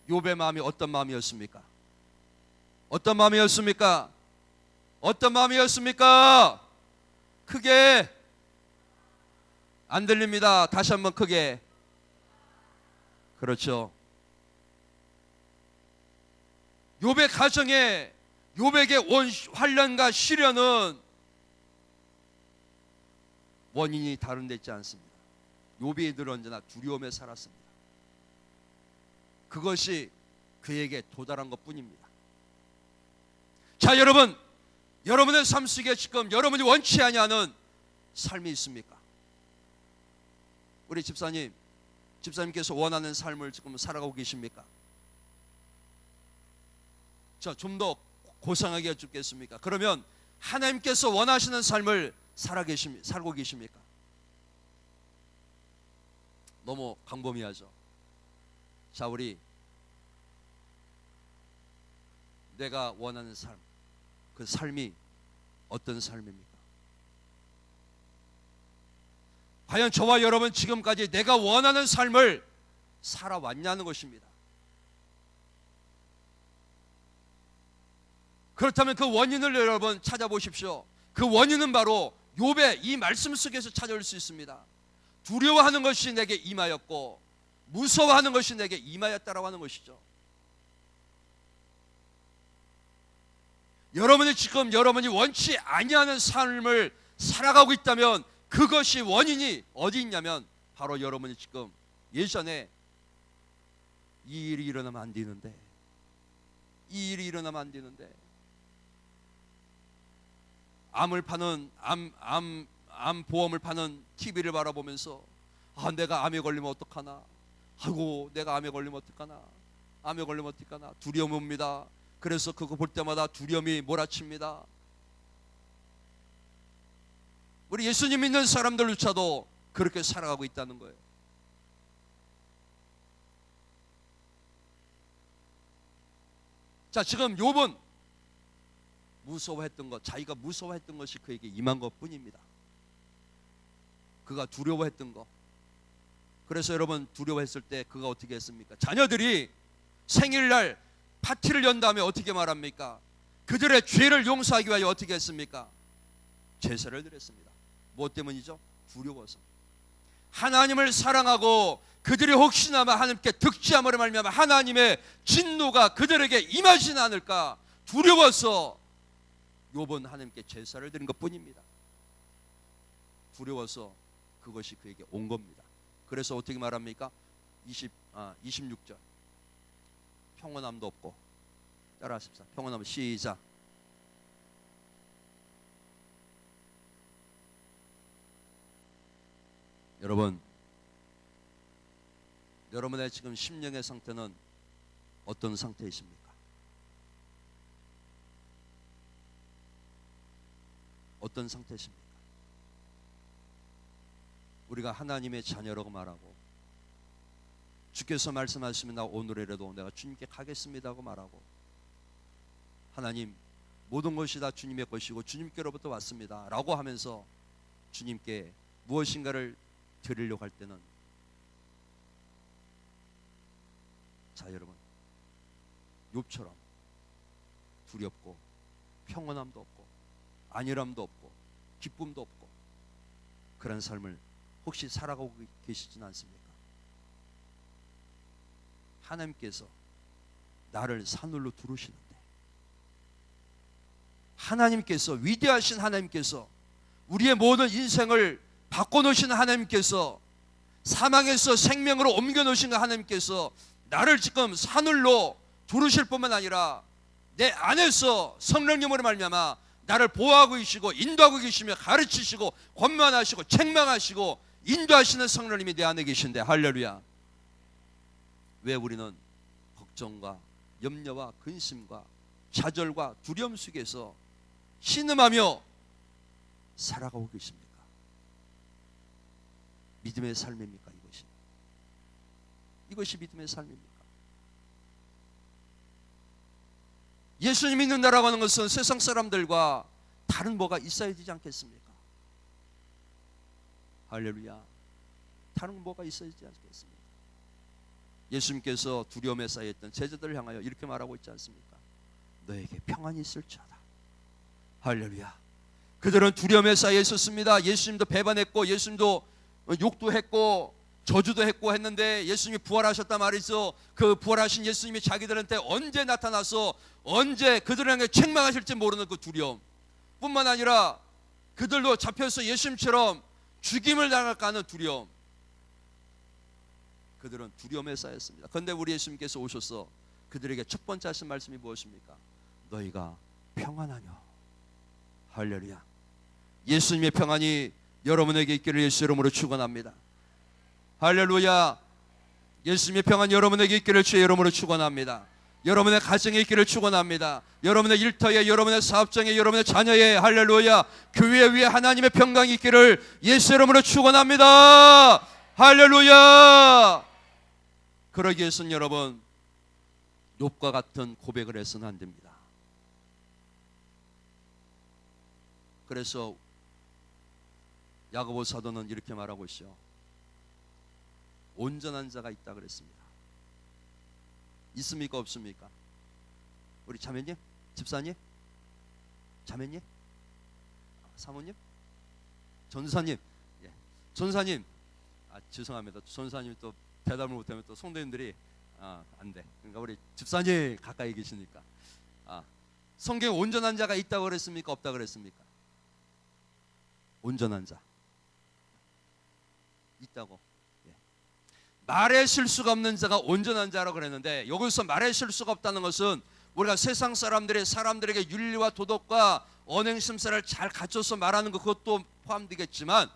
Speaker 1: 욥의 마음이 어떤 마음이었습니까? 어떤 마음이었습니까? 어떤 마음이었습니까? 크게 안 들립니다. 다시 한번 크게. 그렇죠. 욥의 가정에 욥에게 온 환난과 시련은 원인이 다른 데 있지 않습니다. 욥이 늘 언제나 두려움에 살았습니다. 그것이 그에게 도달한 것뿐입니다. 자, 여러분, 여러분의 삶 속에 지금 여러분이 원치 아니하는 삶이 있습니까? 우리 집사님께서 원하는 삶을 지금 살아가고 계십니까? 좀 더 고상하게 여쭙겠습니까? 그러면 하나님께서 원하시는 삶을 살고 계십니까? 너무 광범위하죠. 자, 우리 내가 원하는 삶, 그 삶이 어떤 삶입니까? 과연 저와 여러분 지금까지 내가 원하는 삶을 살아왔냐는 것입니다. 그렇다면 그 원인을 여러분 찾아보십시오. 그 원인은 바로 욥의 이 말씀 속에서 찾아올 수 있습니다. 두려워하는 것이 내게 임하였고 무서워하는 것이 내게 임하였다라고 하는 것이죠. 여러분이 지금 여러분이 원치 아니하는 삶을 살아가고 있다면 그것이 원인이 어디 있냐면 바로 여러분이 지금 예전에 이 일이 일어나면 안 되는데 암 보험을 파는 TV를 바라보면서 내가 암에 걸리면 어떡하나, 내가 암에 걸리면 어떡하나 두려움이 옵니다. 그래서 그거 볼 때마다 두려움이 몰아칩니다. 우리 예수님 믿는 사람들조차도 그렇게 살아가고 있다는 거예요. 자, 지금 욥은 자기가 무서워했던 것이 그에게 임한 것뿐입니다. 그가 두려워했던 것. 그래서 여러분 두려워했을 때 그가 어떻게 했습니까? 자녀들이 생일날 파티를 연 다음에 어떻게 말합니까? 그들의 죄를 용서하기 위하여 어떻게 했습니까? 제사를 드렸습니다. 무엇 때문이죠? 두려워서. 하나님을 사랑하고 그들이 혹시나마 하나님께 득지함으로 말미암아 하나님의 진노가 그들에게 임하지는 않을까 두려워서 욥은 하나님께 제사를 드린 것뿐입니다. 두려워서 그것이 그에게 온 겁니다. 그래서 어떻게 말합니까? 26절 평온함도 없고, 따라하십시오. 평온함 시작. 여러분, 여러분의 지금 심령의 상태는 어떤 상태이십니까? 어떤 상태십니까? 우리가 하나님의 자녀라고 말하고 주께서 말씀하시면 나 오늘이라도 내가 주님께 가겠습니다 고 말하고, 하나님 모든 것이 다 주님의 것이고 주님께로부터 왔습니다 라고 하면서 주님께 무엇인가를 드리려고 할 때는, 자 여러분, 욥처럼 두렵고 평온함도 없고 안일함도 없고 기쁨도 없고 그런 삶을 혹시 살아가고 계시지는 않습니까? 하나님께서 나를 산울로 두르시는데, 하나님께서, 위대하신 하나님께서, 우리의 모든 인생을 바꿔놓으신 하나님께서, 사망에서 생명으로 옮겨놓으신 하나님께서 나를 지금 산울로 두르실 뿐만 아니라 내 안에서 성령님으로 말미암아 나를 보호하고 계시고 인도하고 계시며 가르치시고 권면하시고 책망하시고 인도하시는 성령님이 내 안에 계신데, 할렐루야. 왜 우리는 걱정과 염려와 근심과 좌절과 두려움 속에서 신음하며 살아가고 계십니까? 믿음의 삶입니까? 이것이 믿음의 삶입니까? 예수님 믿는다라고 하는 것은 세상 사람들과 다른 뭐가 있어야 되지 않겠습니까? 할렐루야. 다른 뭐가 있어야 되지 않겠습니까? 예수님께서 두려움에 쌓여있던 제자들을 향하여 이렇게 말하고 있지 않습니까? 너에게 평안이 있을지어다. 할렐루야. 그들은 두려움에 쌓여 있었습니다. 예수님도 배반했고 예수님도 욕도 했고 저주도 했고 했는데 예수님이 부활하셨단 말이죠. 그 부활하신 예수님이 자기들한테 언제 나타나서 언제 그들에게 책망하실지 모르는 그 두려움 뿐만 아니라 그들도 잡혀서 예수님처럼 죽임을 당할까 하는 두려움, 그들은 두려움에 쌓였습니다. 그런데 우리 예수님께서 오셔서 그들에게 첫 번째 하신 말씀이 무엇입니까? 너희가 평안하냐. 할렐루야. 예수님의 평안이 여러분에게 있기를 예수 이름으로 축원합니다. 할렐루야. 예수님의 평안 여러분에게 있기를 주의 이름으로 축원합니다. 여러분의 가정에 있기를 축원합니다. 여러분의 일터에, 여러분의 사업장에, 여러분의 자녀에, 할렐루야, 교회 위에 하나님의 평강이 있기를 예수 이름으로 축원합니다. 할렐루야. 그러기 위해서는 여러분 욥과 같은 고백을 해서는 안 됩니다. 그래서 야고보 사도는 이렇게 말하고 있어요. 온전한 자가 있다 그랬습니다. 있습니까? 없습니까? 우리 자매님? 집사님? 자매님? 사모님? 전사님? 예. 전사님, 죄송합니다. 전사님이 또 대답을 못하면 또 성도님들이 안 돼. 그러니까 우리 집사님 가까이 계시니까. 성경에 온전한 자가 있다고 그랬습니까? 없다고 그랬습니까? 온전한 자 있다고. 말에 실수가 없는 자가 온전한 자라고 그랬는데, 여기서 말에 실수가 없다는 것은 우리가 세상 사람들에게 윤리와 도덕과 언행 심사를 잘 갖춰서 말하는 것, 그것도 포함되겠지만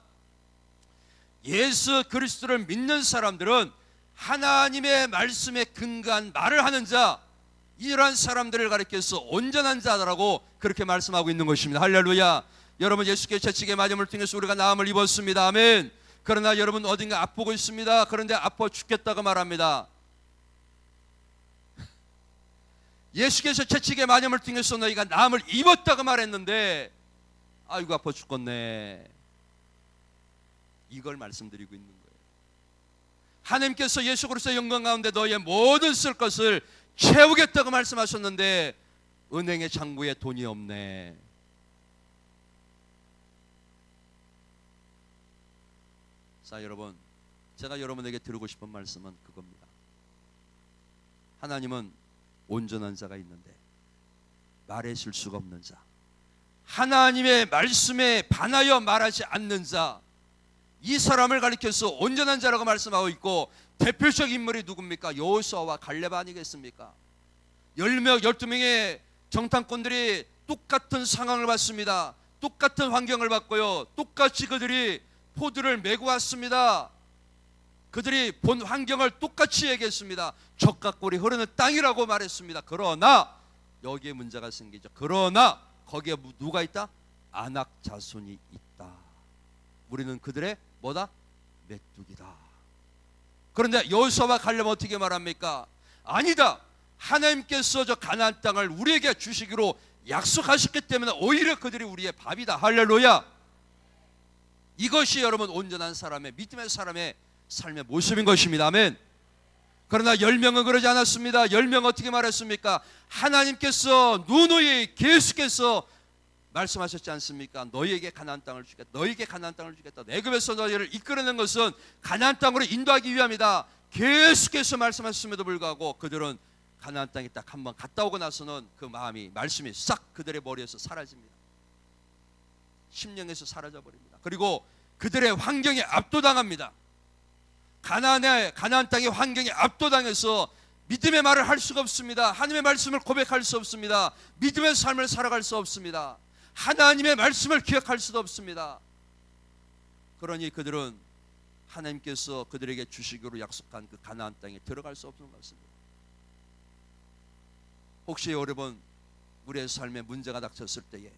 Speaker 1: 예수 그리스도를 믿는 사람들은 하나님의 말씀에 근거한 말을 하는 자, 이러한 사람들을 가리켜서 온전한 자라고 그렇게 말씀하고 있는 것입니다. 할렐루야. 여러분, 예수께서 채찍의 맞음을 통해서 우리가 나음을 입었습니다. 아멘. 그러나 여러분 어딘가 아프고 있습니다. 그런데 아파 죽겠다고 말합니다. 예수께서 채찍의 맞음을 통해서 너희가 나음을 입었다고 말했는데 아이고 아파 죽겠네, 이걸 말씀드리고 있는 거예요. 하나님께서 예수 그리스도의 영광 가운데 너희의 모든 쓸 것을 채우겠다고 말씀하셨는데 은행의 창구에 돈이 없네. 자 여러분, 제가 여러분에게 드리고 싶은 말씀은 그겁니다. 하나님은 온전한 자가 있는데 말에 실수가 없는 자, 하나님의 말씀에 반하여 말하지 않는 자, 이 사람을 가리켜서 온전한 자라고 말씀하고 있고, 대표적 인물이 누굽니까? 여호수아와 갈렙 아니겠습니까? 12명의 정탐꾼들이 똑같은 상황을 봤습니다. 똑같은 환경을 봤고요, 똑같이 그들이 포도를 메고 왔습니다. 그들이 본 환경을 똑같이 얘기했습니다. 젖과 꿀이 흐르는 땅이라고 말했습니다. 그러나 여기에 문제가 생기죠. 그러나 거기에 누가 있다? 아낙 자손이 있다. 우리는 그들의 뭐다? 메뚜기다. 그런데 여호수아와 갈렙은 어떻게 말합니까? 아니다. 하나님께서 저 가나안 땅을 우리에게 주시기로 약속하셨기 때문에 오히려 그들이 우리의 밥이다. 할렐루야. 이것이 여러분 온전한 사람의, 믿음의 사람의 삶의 모습인 것입니다. 아멘. 그러나 10명은 그러지 않았습니다. 10명 어떻게 말했습니까? 하나님께서 누누이 계속해서 말씀하셨지 않습니까? 너희에게 가나안 땅을 주겠다. 너희에게 가나안 땅을 주겠다. 애굽에서 너희를 이끌어낸 것은 가나안 땅으로 인도하기 위함이다. 계속해서 말씀하셨음에도 불구하고 그들은 가나안 땅에 딱 한번 갔다 오고 나서는 그 마음이, 말씀이 싹 그들의 머리에서 사라집니다. 심령에서 사라져 버립니다. 그리고 그들의 환경에 압도당합니다. 가나안 땅의 환경에 압도당해서 믿음의 말을 할 수가 없습니다. 하나님의 말씀을 고백할 수 없습니다. 믿음의 삶을 살아갈 수 없습니다. 하나님의 말씀을 기억할 수도 없습니다. 그러니 그들은 하나님께서 그들에게 주시기로 약속한 그 가나안 땅에 들어갈 수 없는 것입니다. 혹시 여러분 우리의 삶에 문제가 닥쳤을 때에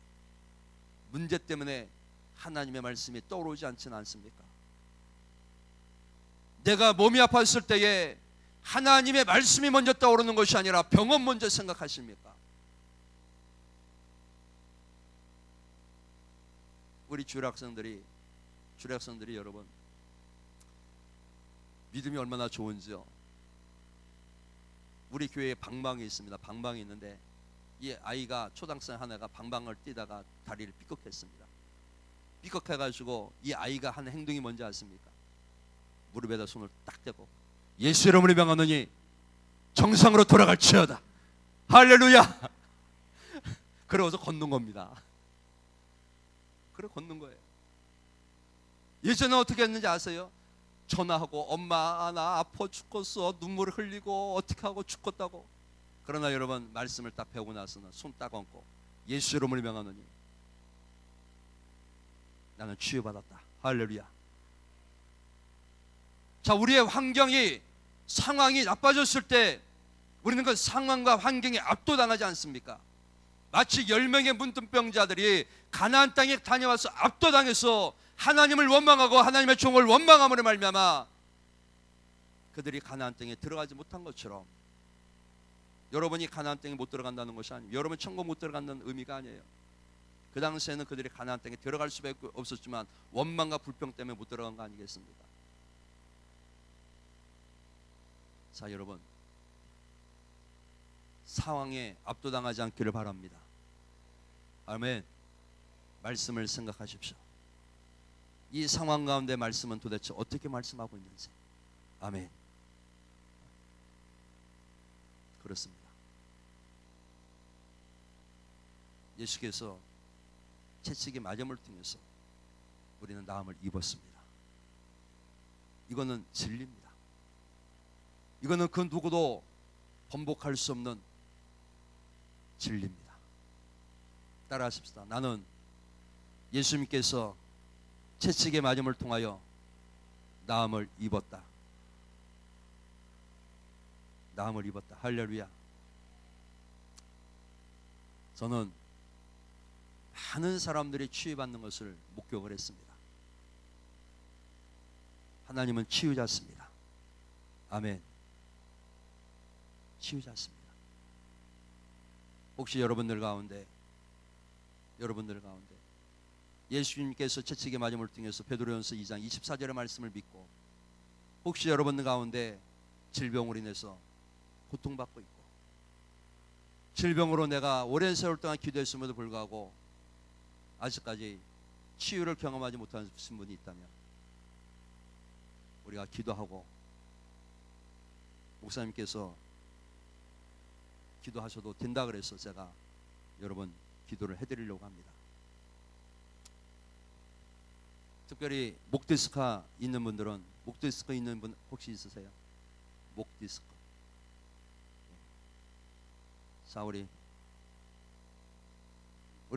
Speaker 1: 문제 때문에 하나님의 말씀이 떠오르지 않지는 않습니까? 내가 몸이 아팠을 때에 하나님의 말씀이 먼저 떠오르는 것이 아니라 병원 먼저 생각하십니까? 우리 주일학생들이 여러분 믿음이 얼마나 좋은지요. 우리 교회에 방방이 있습니다. 방방이 있는데 이 아이가, 초등학생 하나가 방방을 뛰다가 다리를 삐걱했습니다. 삐걱해가지고 이 아이가 하는 행동이 뭔지 아십니까? 무릎에다 손을 딱 대고 예수 이름으로 명하노니 정상으로 돌아갈지어다. 할렐루야. 그러고서 걷는 겁니다. 그래 걷는 거예요. 예전에 어떻게 했는지 아세요? 전화하고 엄마 나 아파 죽겠어, 눈물을 흘리고 어떻게 하고 죽겠다고. 그러나 여러분 말씀을 딱 배우고 나서는 손 딱 얹고 예수 이름으로 명하노니 나는 치유받았다. 할렐루야. 자, 우리의 환경이, 상황이 나빠졌을 때 우리는 그 상황과 환경에 압도당하지 않습니까? 마치 10명의 문둥병자들이 가나안 땅에 다녀와서 압도당해서 하나님을 원망하고 하나님의 종을 원망함으로 말미암아 그들이 가나안 땅에 들어가지 못한 것처럼 여러분이 가나안 땅에 못 들어간다는 것이 아니에요. 여러분 천국 못 들어간다는 의미가 아니에요. 그 당시에는 그들이 가나안 땅에 들어갈 수밖에 없었지만 원망과 불평 때문에 못 들어간 거 아니겠습니까? 자, 여러분 상황에 압도당하지 않기를 바랍니다. 아멘. 말씀을 생각하십시오. 이 상황 가운데 말씀은 도대체 어떻게 말씀하고 있는지. 아멘. 그렇습니다. 예수께서 채찍의 맞음을 통해서 우리는 나음을 입었습니다. 이거는 진리입니다. 이거는 그 누구도 번복할 수 없는 진리입니다. 따라하십시다. 나는 예수님께서 채찍의 맞음을 통하여 나음을 입었다. 나음을 입었다. 할렐루야. 저는 많은 사람들이 치유받는 것을 목격을 했습니다. 하나님은 치유자십니다. 아멘. 치유자십니다. 혹시 여러분들 가운데 예수님께서 채찍의 맞음을 통해서 베드로전서 2장 24절의 말씀을 믿고 혹시 여러분들 가운데 질병으로 인해서 고통받고 있고 질병으로 내가 오랜 세월 동안 기도했음에도 불구하고 아직까지 치유를 경험하지 못하신 분이 있다면 우리가 기도하고 목사님께서 기도하셔도 된다 그래서 제가 여러분 기도를 해드리려고 합니다. 특별히 목 디스크 있는 분들은 목 디스크 있는 분 혹시 있으세요? 목 디스크. 자, 우리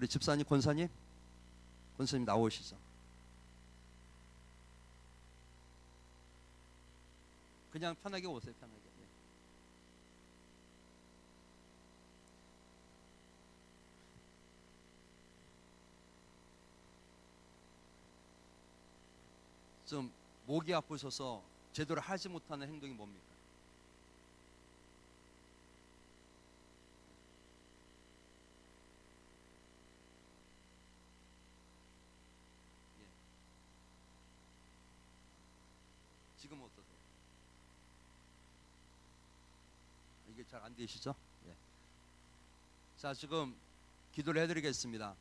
Speaker 1: 집사님, 권사님 나오시죠. 그냥 편하게 오세요. 편하게. 네. 좀 목이 아프셔서 제대로 하지 못하는 행동이 뭡니까? 예. 지금 어떠세요? 이게 잘 안 되시죠? 예. 자, 지금 기도를 해드리겠습니다.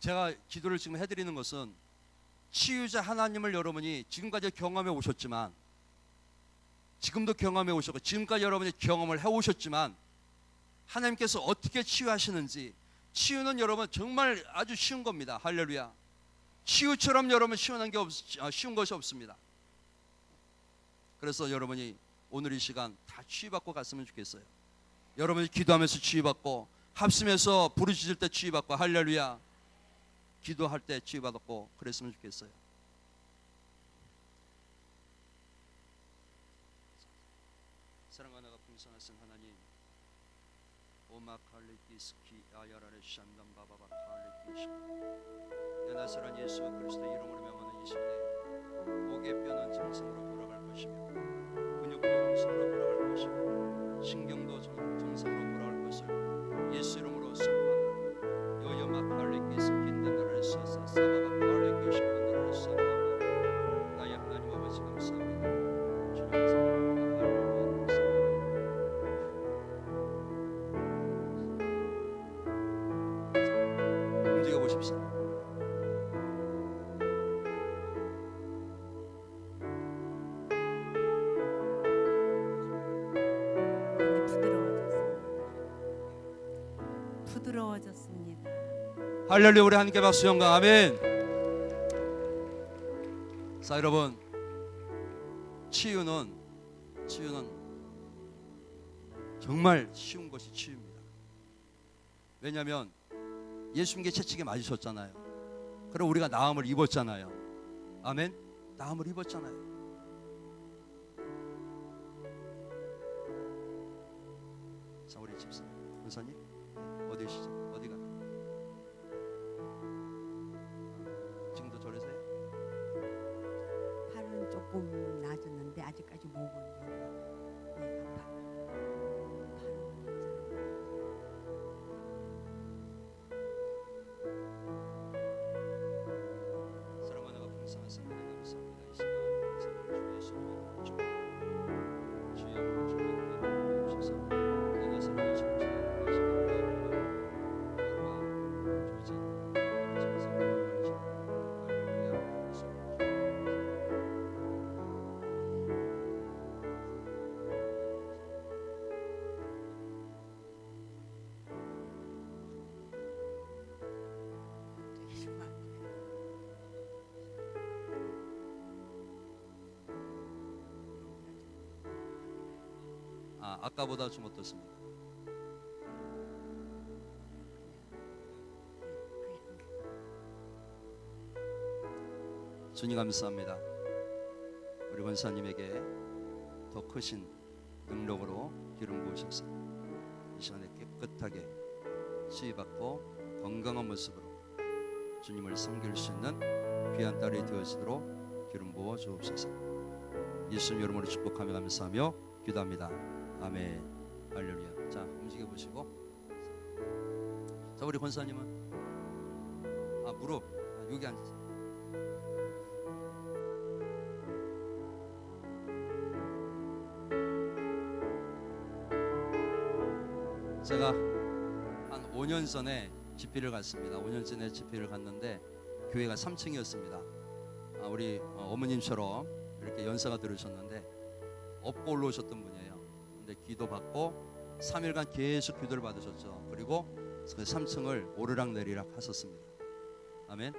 Speaker 1: 제가 기도를 지금 해드리는 것은 치유자 하나님을 여러분이 지금까지 경험해 오셨지만, 지금도 경험해 오셨고 지금까지 여러분이 경험을 해 오셨지만, 하나님께서 어떻게 치유하시는지, 치유는 여러분 정말 아주 쉬운 겁니다. 할렐루야. 치유처럼 여러분 쉬운 것이 없습니다. 그래서 여러분이 오늘 이 시간 다 치유받고 갔으면 좋겠어요. 여러분이 기도하면서 치유받고, 합심해서 부르짖을 때 치유받고, 할렐루야, 기도할 때 치유받았고 그랬으면 좋겠어요. 사랑과 나가 풍성하신 하나님, 오마칼리키스키 아야라레 샨담 바바바 칼리키시 나사렛 예수 그리스도 이름으로 명하는 이 시간에 목의 뼈는 정상으로 돌아갈 것이며, 근육도 정상으로 돌아갈 것이며, 신경도 정상으로 돌아갈 것을 예수 이름으로 선포한다. 여여 마칼리키스키 나라레스 사사바바 칼리키시 나라레스 나의 하나님 아버지 감사합니다. 주님 움직여 보십시오.
Speaker 2: 부드러워졌습니다.
Speaker 1: 할렐루야. 우리 하나님께 박수 영광. 아멘. 자, 여러분, 치유는 정말 쉬운 것이 치유입니다. 왜냐하면 예수님께 채찍에 맞으셨잖아요. 그럼 우리가 나음을 입었잖아요. 아멘. 나음을 입었잖아요. 자, 우리 집사 권사님 어디 계시죠? 어디가? 지금도 저러세요?
Speaker 2: 팔은 조금 나아졌는데 아직까지 목은 네, 아파요.
Speaker 1: 사랑과 나가 풍성하신 하나님 감사합니다. 이 시간 사랑을 주의 예수님의 축복 주의 주님께 주셔서 내가 사랑의 정체를 아까보다 좀 어떻습니까? 주님 감사합니다. 우리 권사님에게 더 크신 능력으로 기름 부으셔서 이 시간에 깨끗하게 치유받고 건강한 모습으로 주님을 섬길 수 있는 귀한 딸이 되어지도록 기름 부어 주옵소서. 예수님 이름으로 축복하며 감사하며 기도합니다. 아멘. 할렐루야. 자, 움직여 보시고. 자, 우리 권사님은 무릎 여기 앉으세요. 제가 한 5년 전에 집회를 갔습니다. 5년 전에 집회를 갔는데 교회가 3층이었습니다. 우리 어머님처럼 이렇게 연세가 들으셨는데 업고 올라오셨던 분이에요. 근데 기도 받고 3일간 계속 기도를 받으셨죠. 그리고 그 3층을 오르락내리락 하셨습니다. 아멘.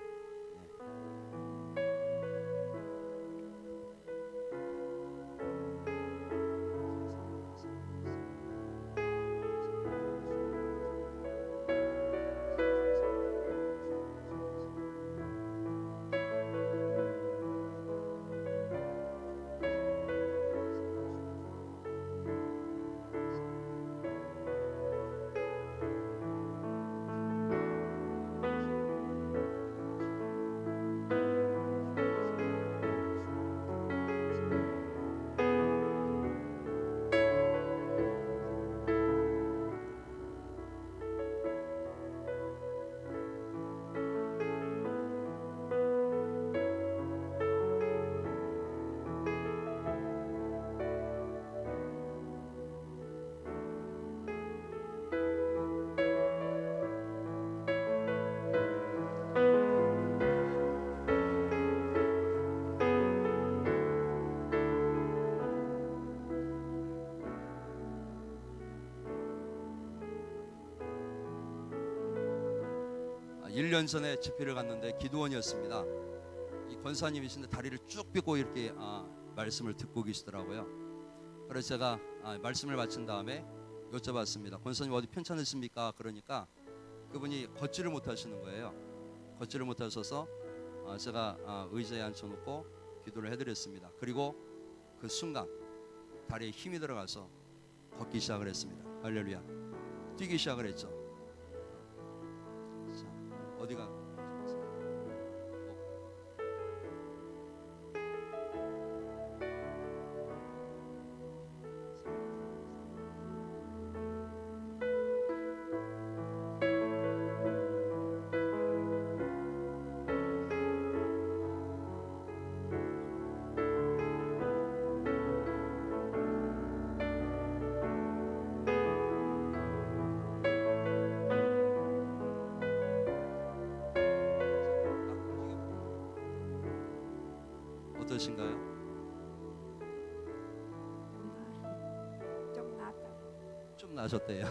Speaker 1: 1년 전에 집회를 갔는데 기도원이었습니다. 이 권사님이신데 다리를 쭉 펴고 이렇게 말씀을 듣고 계시더라고요. 그래서 제가 말씀을 마친 다음에 여쭤봤습니다. 권사님 어디 편찮으십니까? 그러니까 그분이 걷지를 못하시는 거예요. 걷지를 못하셔서 제가 의자에 앉혀놓고 기도를 해드렸습니다. 그리고 그 순간 다리에 힘이 들어가서 걷기 시작을 했습니다. 할렐루야. 뛰기 시작을 했죠. 자, 어디가? 어떠신가요?
Speaker 2: 좀 낫다.
Speaker 1: 좀 나셨대요.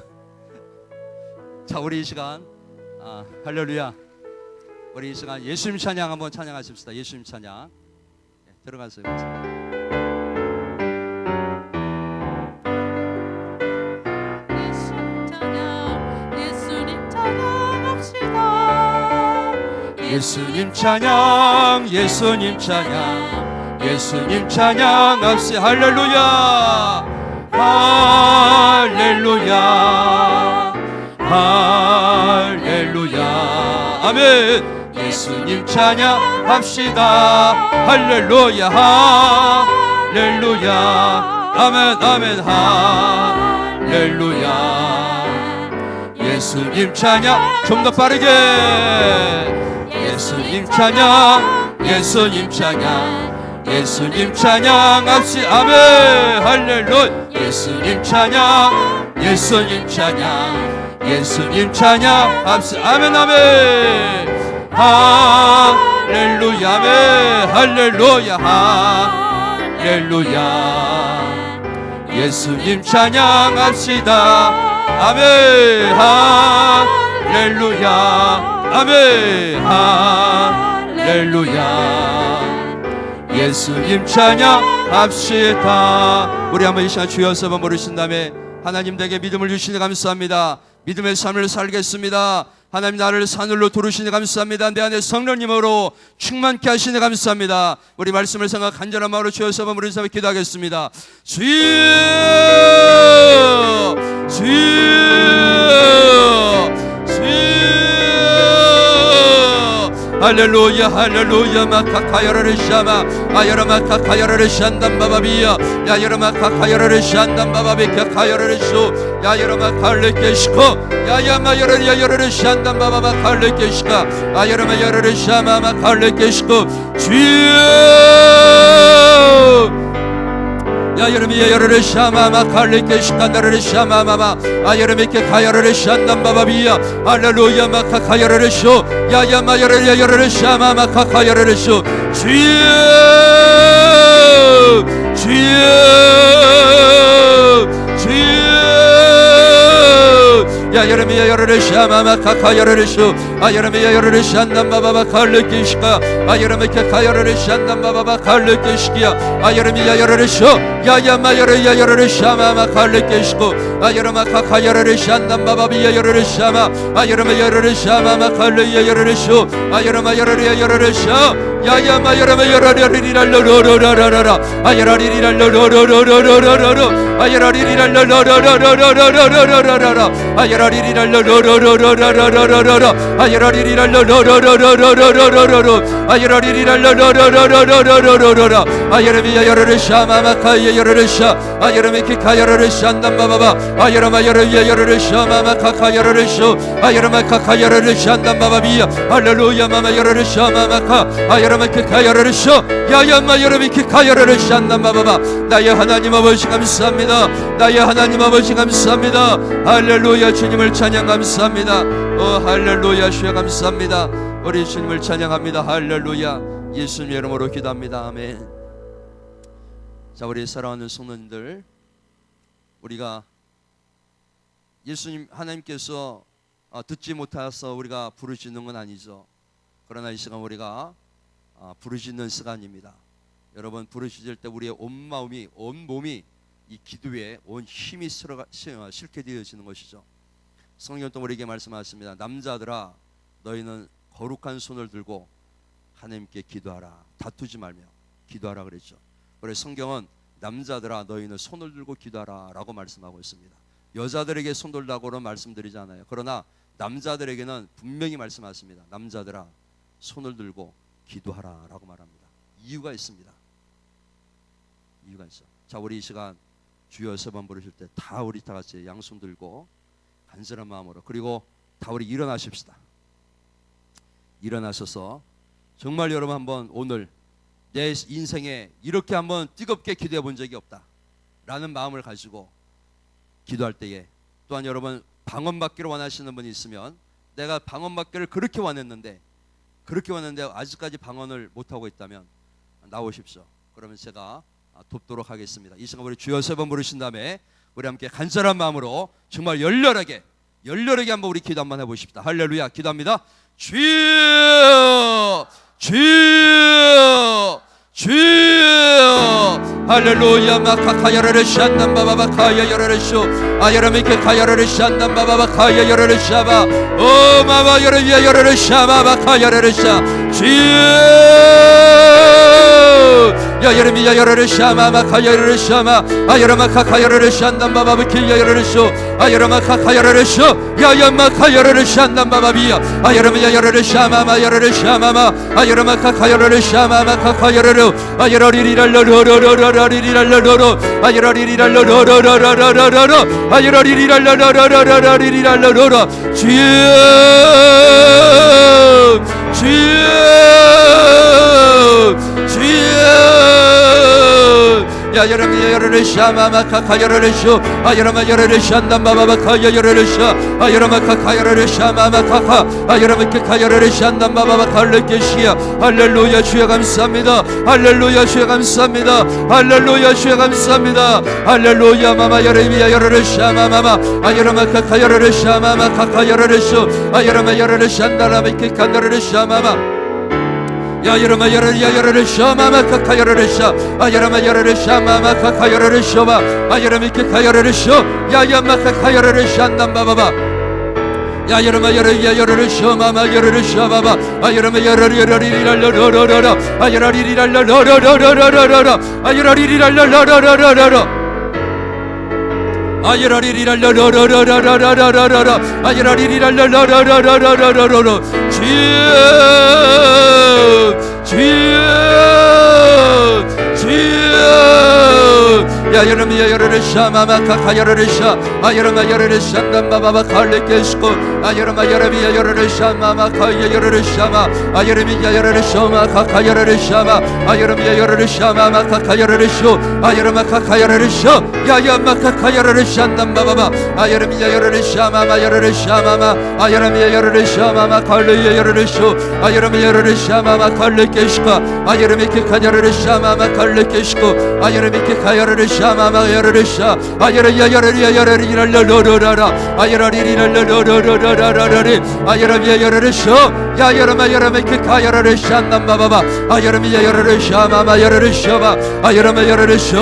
Speaker 1: 자, 우리 이 시간 할렐루야. 우리 이 시간 예수님 찬양 한번 찬양하십시다. 예수님 찬양. 네, 들어가세요.
Speaker 3: 예수님 찬양, 예수님 찬양합시다.
Speaker 1: 예수님 찬양, 예수님 찬양, 예수님 찬양합시다. 할렐루야, 할렐루야, 할렐루야. 아멘. 예수님 찬양합시다. 할렐루야, 할렐루야. 아멘, 아멘. 할렐루야. 예수님 찬양. 좀 더 빠르게. 예수님 찬양, 예수님 찬양, 예수님 찬양합시다. 아멘. 할렐루야. 예수님 찬양, 예수님 찬양, 예수님 찬양합시다. 아멘, 아멘. 할렐루야, 아멘. 할렐루야, 할렐루야. 예수님 찬양합시다. 아멘. 할렐루야, 아멘. 할렐루야. 예수님 찬양합시다. 우리 한번 이 시간 주여 한번 부르신 다음에 하나님 댁에 믿음을 주시니 감사합니다. 믿음의 삶을 살겠습니다. 하나님 나를 산울로 두르시니 감사합니다. 내 안에 성령님으로 충만케 하시니 감사합니다. 우리 말씀을 생각 간절한 마음으로 주여서 한번 부르신 다음에 기도하겠습니다. 주여, 주여, 주여. 할렐루야, 할렐루야. 마카카야라를 샤마 아야라마카카야라를 샨담바바비야 야야라마카카야라를 샨담바바비 카카야라를 쇼 야야라마칼레케시코 야야마야라야야라를 샨담바바바 칼레케시카 아야라마야라를 샤마마 칼레케시코 주여. 야 여름이야 여름을 샤마마 칼레케 시간다를 샤마마마 아 여름이께 가야를 샨담바바비야 할렐루야 마카카야를 쇼 야야마 여름이야 여름을 샤마마 카카야를 쇼 주여 주여 주여 야 여름이야 여름을 샤마마 카카야를 쇼 아 여름이야 여름을 샨담바바바 칼레케 시카 아 여름이께 가야를 샨담바바바 칼레케 시키야 아 여름이야 여름을 쇼 야야마 여르야 여르르 샤마마 칼레케시코 아 여르마 카카 여르르 샨담바바비야 여르르 샤마 아 여르마 여르르 샤마마 칼레야 여르르 쇼 아 여르마 여르야 여르르 샤 야야마 여르마 여르리리랄로로로로로로로 아 여르리리랄로로로로로로로 아 여르리리랄로로로로로로로로로 아 여르리리랄로로로로로로로로 아 여르리리랄로로로로로로로로 아 여르리리랄로로로로로로로로 아 여르미야 여르르 샤마마 카예 여르르샤 아 여르미키 카여르르 샨담바바바 아 여르마 여르야 여르르 샤마마 카카 여르르 쇼 아 여르마 카카 여르르 샨담바바비야 할렐루야 마마 여르르 샤마마 카아 여르미키 카여르르 쇼 야야마 여르미키 카여르르 샨담바바바 나의 하나님 아버지 감사합니다. 나의 하나님 아버지 감사합니다. 할렐루야 주님을 찬양 감사합니다. 할렐루야 주여 감사합니다. 우리 주님을 찬양합니다. 할렐루야 예수님 이름으로 기도합니다. 아멘. 자 우리 사랑하는 성도님들 우리가 예수님 하나님께서 듣지 못해서 우리가 부르짖는 건 아니죠. 그러나 이 시간 우리가 부르짖는 시간입니다. 여러분, 부르짖을 때 우리의 온 마음이, 온 몸이 이 기도에 온 힘이 실게 되어지는 것이죠. 성경은 또 우리에게 말씀하십니다. 남자들아, 너희는 거룩한 손을 들고 하나님께 기도하라. 다투지 말며 기도하라 그랬죠. 그래서 성경은 남자들아, 너희는 손을 들고 기도하라 라고 말씀하고 있습니다. 여자들에게 손 들라고는 말씀드리지 않아요. 그러나 남자들에게는 분명히 말씀하십니다. 남자들아, 손을 들고 기도하라 라고 말합니다. 이유가 있습니다. 이유가 있어. 자, 우리 이 시간 주여 세 번 부르실 때 다 우리 다 같이 양손 들고 간절한 마음으로, 그리고 다 우리 일어나십시다. 일어나셔서 정말 여러분 한번 오늘 내 인생에 이렇게 한번 뜨겁게 기도해 본 적이 없다 라는 마음을 가지고 기도할 때에, 또한 여러분 방언받기를 원하시는 분이 있으면, 내가 방언받기를 그렇게 원했는데 아직까지 방언을 못하고 있다면 나오십시오. 그러면 제가 돕도록 하겠습니다. 이 시간 우리 주여 세 번 부르신 다음에 우리 함께 간절한 마음으로 정말 열렬하게 한번 우리 기도 한번 해보십시다. 할렐루야. 기도합니다. 주여, 주여, 주여. 할렐루야. 마카카야르르 샨담 바바바 카야 여르르쇼 아야라미케 카야르르 샨담 바바바 카야 여르르샤바 오 마바 여르야 여르르샤 바바 카야르르샤 주여. 야 여름이야 여르르샤 마마카 여르르샤마 아야라마카 카야르르샨담 바바바 키야 여르르쇼 아야라마카 카야르르쇼 야야마카 여르르샨담 바바비야 아야라미야 여르르샤 마마 여르르샤 마마 아야라마카 카야르르샤 마마카 카야르르 아야라리리랄로로로로로리리랄로로 아야라리리랄로로로로로로로 아야라리리랄로로로로로리리랄로로 주여, 주여, 주여. 야 여름이야 여르르샤 마마카카 여르르쇼 아여름아 여르르샨담 바바바카 여르르샤 아여름아카카 여르르샤 마마카카 아여름아카카 여르르샨담 바바바카 르케시야. 할렐루야. 주여 감사합니다. 할렐루야. 주여 감사합니다. 할렐루야. 주여 감사합니다. 할렐루야. 마마 여름이야 여르르샤 마마마 아여름아카카 여르르샤 마마카카 여르르쇼 아여름아 여르르샨다라미케카 여르르샤 마마 야 여름아 여르야 여르르샤 마마카카 여르르샤 아여름아 여르르샤 마마카카 여르르쇼바 아여름이케카 여르르쇼 야야마카카 여르르샨담 바바바 야 여름아 여르야 여르르쇼 마마 여르르쇼 바바 아여름아 여르리랄로로로로로로 아여라리리랄로로로로로로로 아여라리리랄로로로로로로 아여라리리랄로로로로로로로로 아여라리리랄로로로로로로로 주여, 주여, 주여. 야 여름이야 여르르샤 마마카카 여르르샤 아여름아 여르르샨담 바바바 칼레케시코 아여름아 여름이야 여르르샤 마마카야 여르르샤마 아여름이야 여르르쇼 마카카 여르르샤마 아여름이야 여르르샤 마마카카 여르르쇼 아여름아카카 여르르쇼 야야마카카 여르르샨담 바바바 아여름이야 여르르샤 마마 여르르샤 마마 아여름이야 여르르샤 마마 칼레야 여르르쇼 아여름이야 여르르샤 마마 칼레케시카 아여름이케카 여르르샤 마마 칼레케시코 아여름이케카 여르르샤 마마 여르르샤 아여르야 여르야 여르리랄로로로라 아여라리리랄로로로로로라리 아여르야 여르르쇼 야여름아 여름이케카 여르르샨담 바바바 아여름이야 여르르샤 마마 여르르쇼바 아여름아 여르르쇼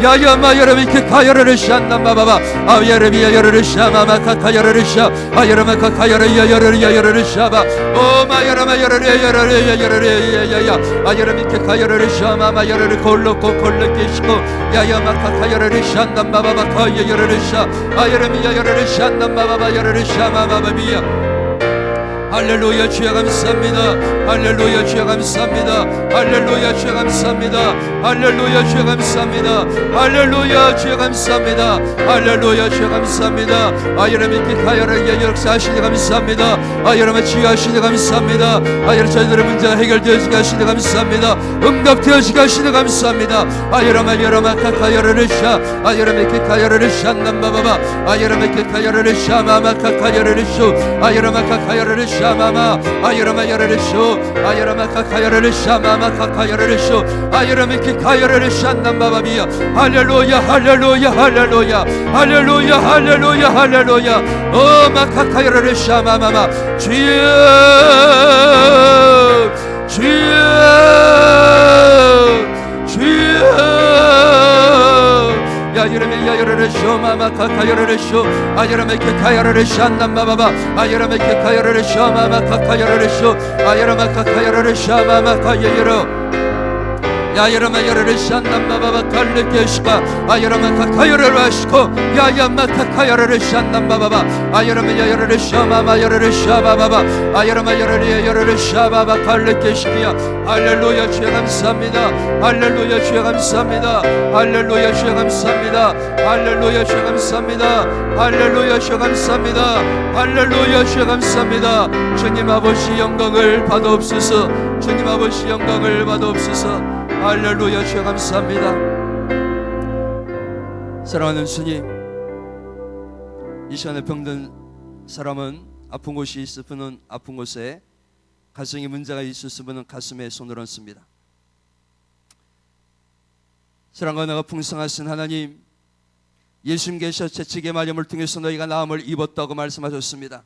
Speaker 1: 야야마 여름이케카 여르르샨담 바바바 아여름이야 여르르샤 마마카카 여르르샤 아여름아카카 여르야 여르야 여르르샤바 오마 여름아 여르야 여르야 여르야 아여름이케카 여르르샤 마마 여르르 콜로코 콜레케시코 야야마카카 여르르샨담 바바바 카야 여르르샤 아여름이야 여르르샨담 바바바 여르르샤 마마바비야. 할렐루야. 주여 감사합니다. 할렐루야. 주여 감사합니다. 할렐루야. 주여 감사합니다. 할렐루야. 주여 감사합니다. 할렐루야. 주여 감사합니다. 할렐루야. 주여 감사합니다. 아여름이케카 여르야 역사하시니 감사합니다. 아여름아 치유하시니 감사합니다. 아여름 저희들의 문제가 해결되어지게 하시니 감사합니다. 응답되어지게 하시니 감사합니다. 아여름아 여름아카카 여르르샤 아여름이케카 여르르샨 남바바바 아여름이케카 여르르샤 마마카카 여르르쇼 아여름아카카 여르르샤 샤마마 아여라마 여레레쇼 아여라마 카카여레레 샤마마 카카여레레쇼 아여라마 키카여레레 샨남바바비야 할렐루야 할렐루야 할렐루야 할렐루야 할렐루야 할렐루야 오 마카카여레레 샤마마마 주여 야여레메 야여레레쇼 마마카카여레레쇼 아여라메 케카여레레쇼 안남바바바 아여라메 케카여레레쇼 마마카카여레레쇼 아여라마카카여레레쇼 마마카여레레 야여라마 여레레쇼 안남바바바 칼레케시카 아여라마카카여레레시코 야야마카카여레레쇼 안남바바바 아여라마 여레레쇼 마마 여레레쇼 바바바 아여라마 여레레쇼 바바 칼레케시키야 할렐루야 주여 감사합니다 할렐루야 주여 감사합니다 할렐루야 주여 감사합니다 할렐루야 주여 감사합니다 할렐루야 주여 감사합니다 할렐루야 주여 감사합니다 주님 아버지 영광을 받아옵소서 주님 아버지 영광을 받아옵소서 할렐루야 주여 감사합니다 사랑하는 주님 이 시간에 병든 사람은 아픈 곳이 있을 분은 아픈 곳에 가정에 문제가 있을 분은 가슴에 손을 얹습니다 사랑과 나가 풍성하신 하나님 예수님께서 채찍의 마염을 통해서 너희가 나음을 입었다고 말씀하셨습니다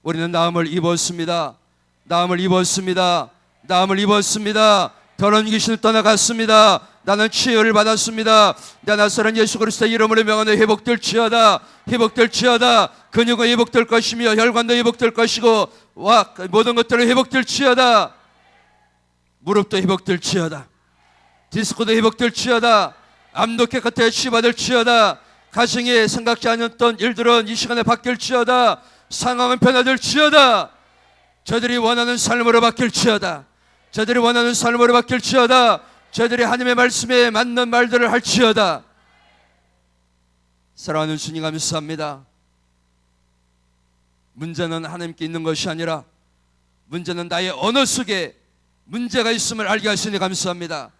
Speaker 1: 우리는 나음을 입었습니다 나음을 입었습니다 나음을 입었습니다 더러운 귀신을 떠나갔습니다 나는 치유를 받았습니다 나 나사렛 예수 그리스도의 이름으로 명하노니 회복될지어다 회복될지어다 근육은 회복될 것이며 혈관도 회복될 것이고 와 모든 것들은 회복될지어다 무릎도 회복될지어다 디스코도 회복될지어다 암도 깨끗하게 치유받을지어다 가정에 생각지 않았던 일들은 이 시간에 바뀔지어다 상황은 변화될지어다 저들이 원하는 삶으로 바뀔지어다 저들이 원하는 삶으로 바뀔지어다 저들이 하나님의 말씀에 맞는 말들을 할지어다 사랑하는 주님 감사합니다 문제는 하나님께 있는 것이 아니라 문제는 나의 언어 속에 문제가 있음을 알게 하시니 감사합니다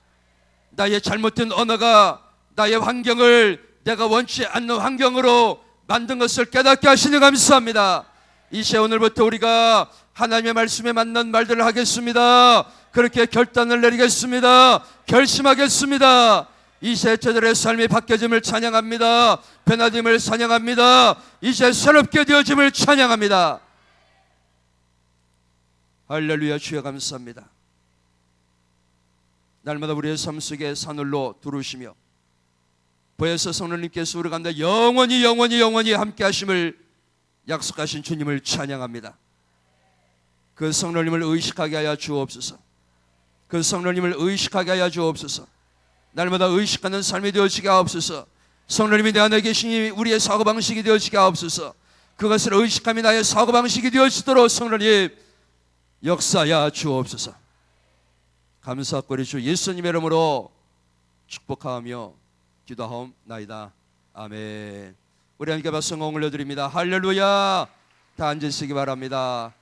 Speaker 1: 나의 잘못된 언어가 나의 환경을 내가 원치 않는 환경으로 만든 것을 깨닫게 하시니 감사합니다 이 시간 오늘부터 우리가 하나님의 말씀에 맞는 말들을 하겠습니다 그렇게 결단을 내리겠습니다 결심하겠습니다 이제 저들의 삶이 바뀌어짐을 찬양합니다 변화됨을 찬양합니다 이제 새롭게 되어짐을 찬양합니다 할렐루야 주여 감사합니다 날마다 우리의 삶 속에 산울로 두르시며 보혜사 성령님께서 우리 가운데 영원히 함께 하심을 약속하신 주님을 찬양합니다 그 성령님을 의식하게 하여 주옵소서 그 성령님을 의식하게 하여 주옵소서 날마다 의식하는 삶이 되어지게 하옵소서 성령님이 내 안에 계시니 우리의 사고방식이 되어지게 하옵소서 그것을 의식함이 나의 사고방식이 되어지도록 성령님 역사하여 주옵소서 감사하고 주 예수님의 이름으로 축복하며 기도하옵나이다 아멘 우리 함께 박수 올려드립니다 할렐루야 다 앉으시기 바랍니다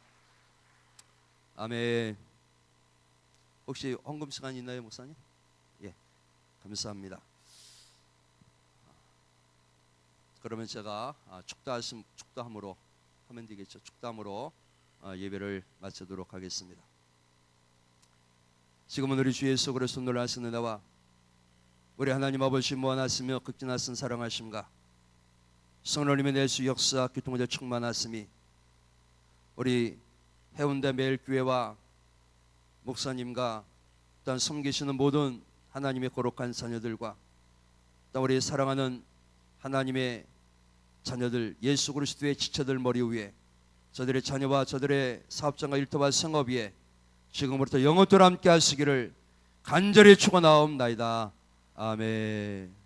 Speaker 1: 아멘 혹시 헌금 시간 있나요 목사님? 예 감사합니다 그러면 제가 축도함으로 하면 되겠죠 축도함으로 예배를 마치도록 하겠습니다 지금은 우리 주 예수 그리스도 놀라신 은혜와 우리 하나님 아버지 무한하시며 극진하신 사랑하심과 성령님의 내수 역사 교통의 충만하심이 우리 해운대 매일교회와 목사님과 또한 섬기시는 모든 하나님의 거룩한 자녀들과 또 우리 사랑하는 하나님의 자녀들 예수 그리스도의 지체들 머리 위에 저들의 자녀와 저들의 사업장과 일터와 생업 위에 지금부터 영원토록 함께 하시기를 간절히 축원하옵나이다 아멘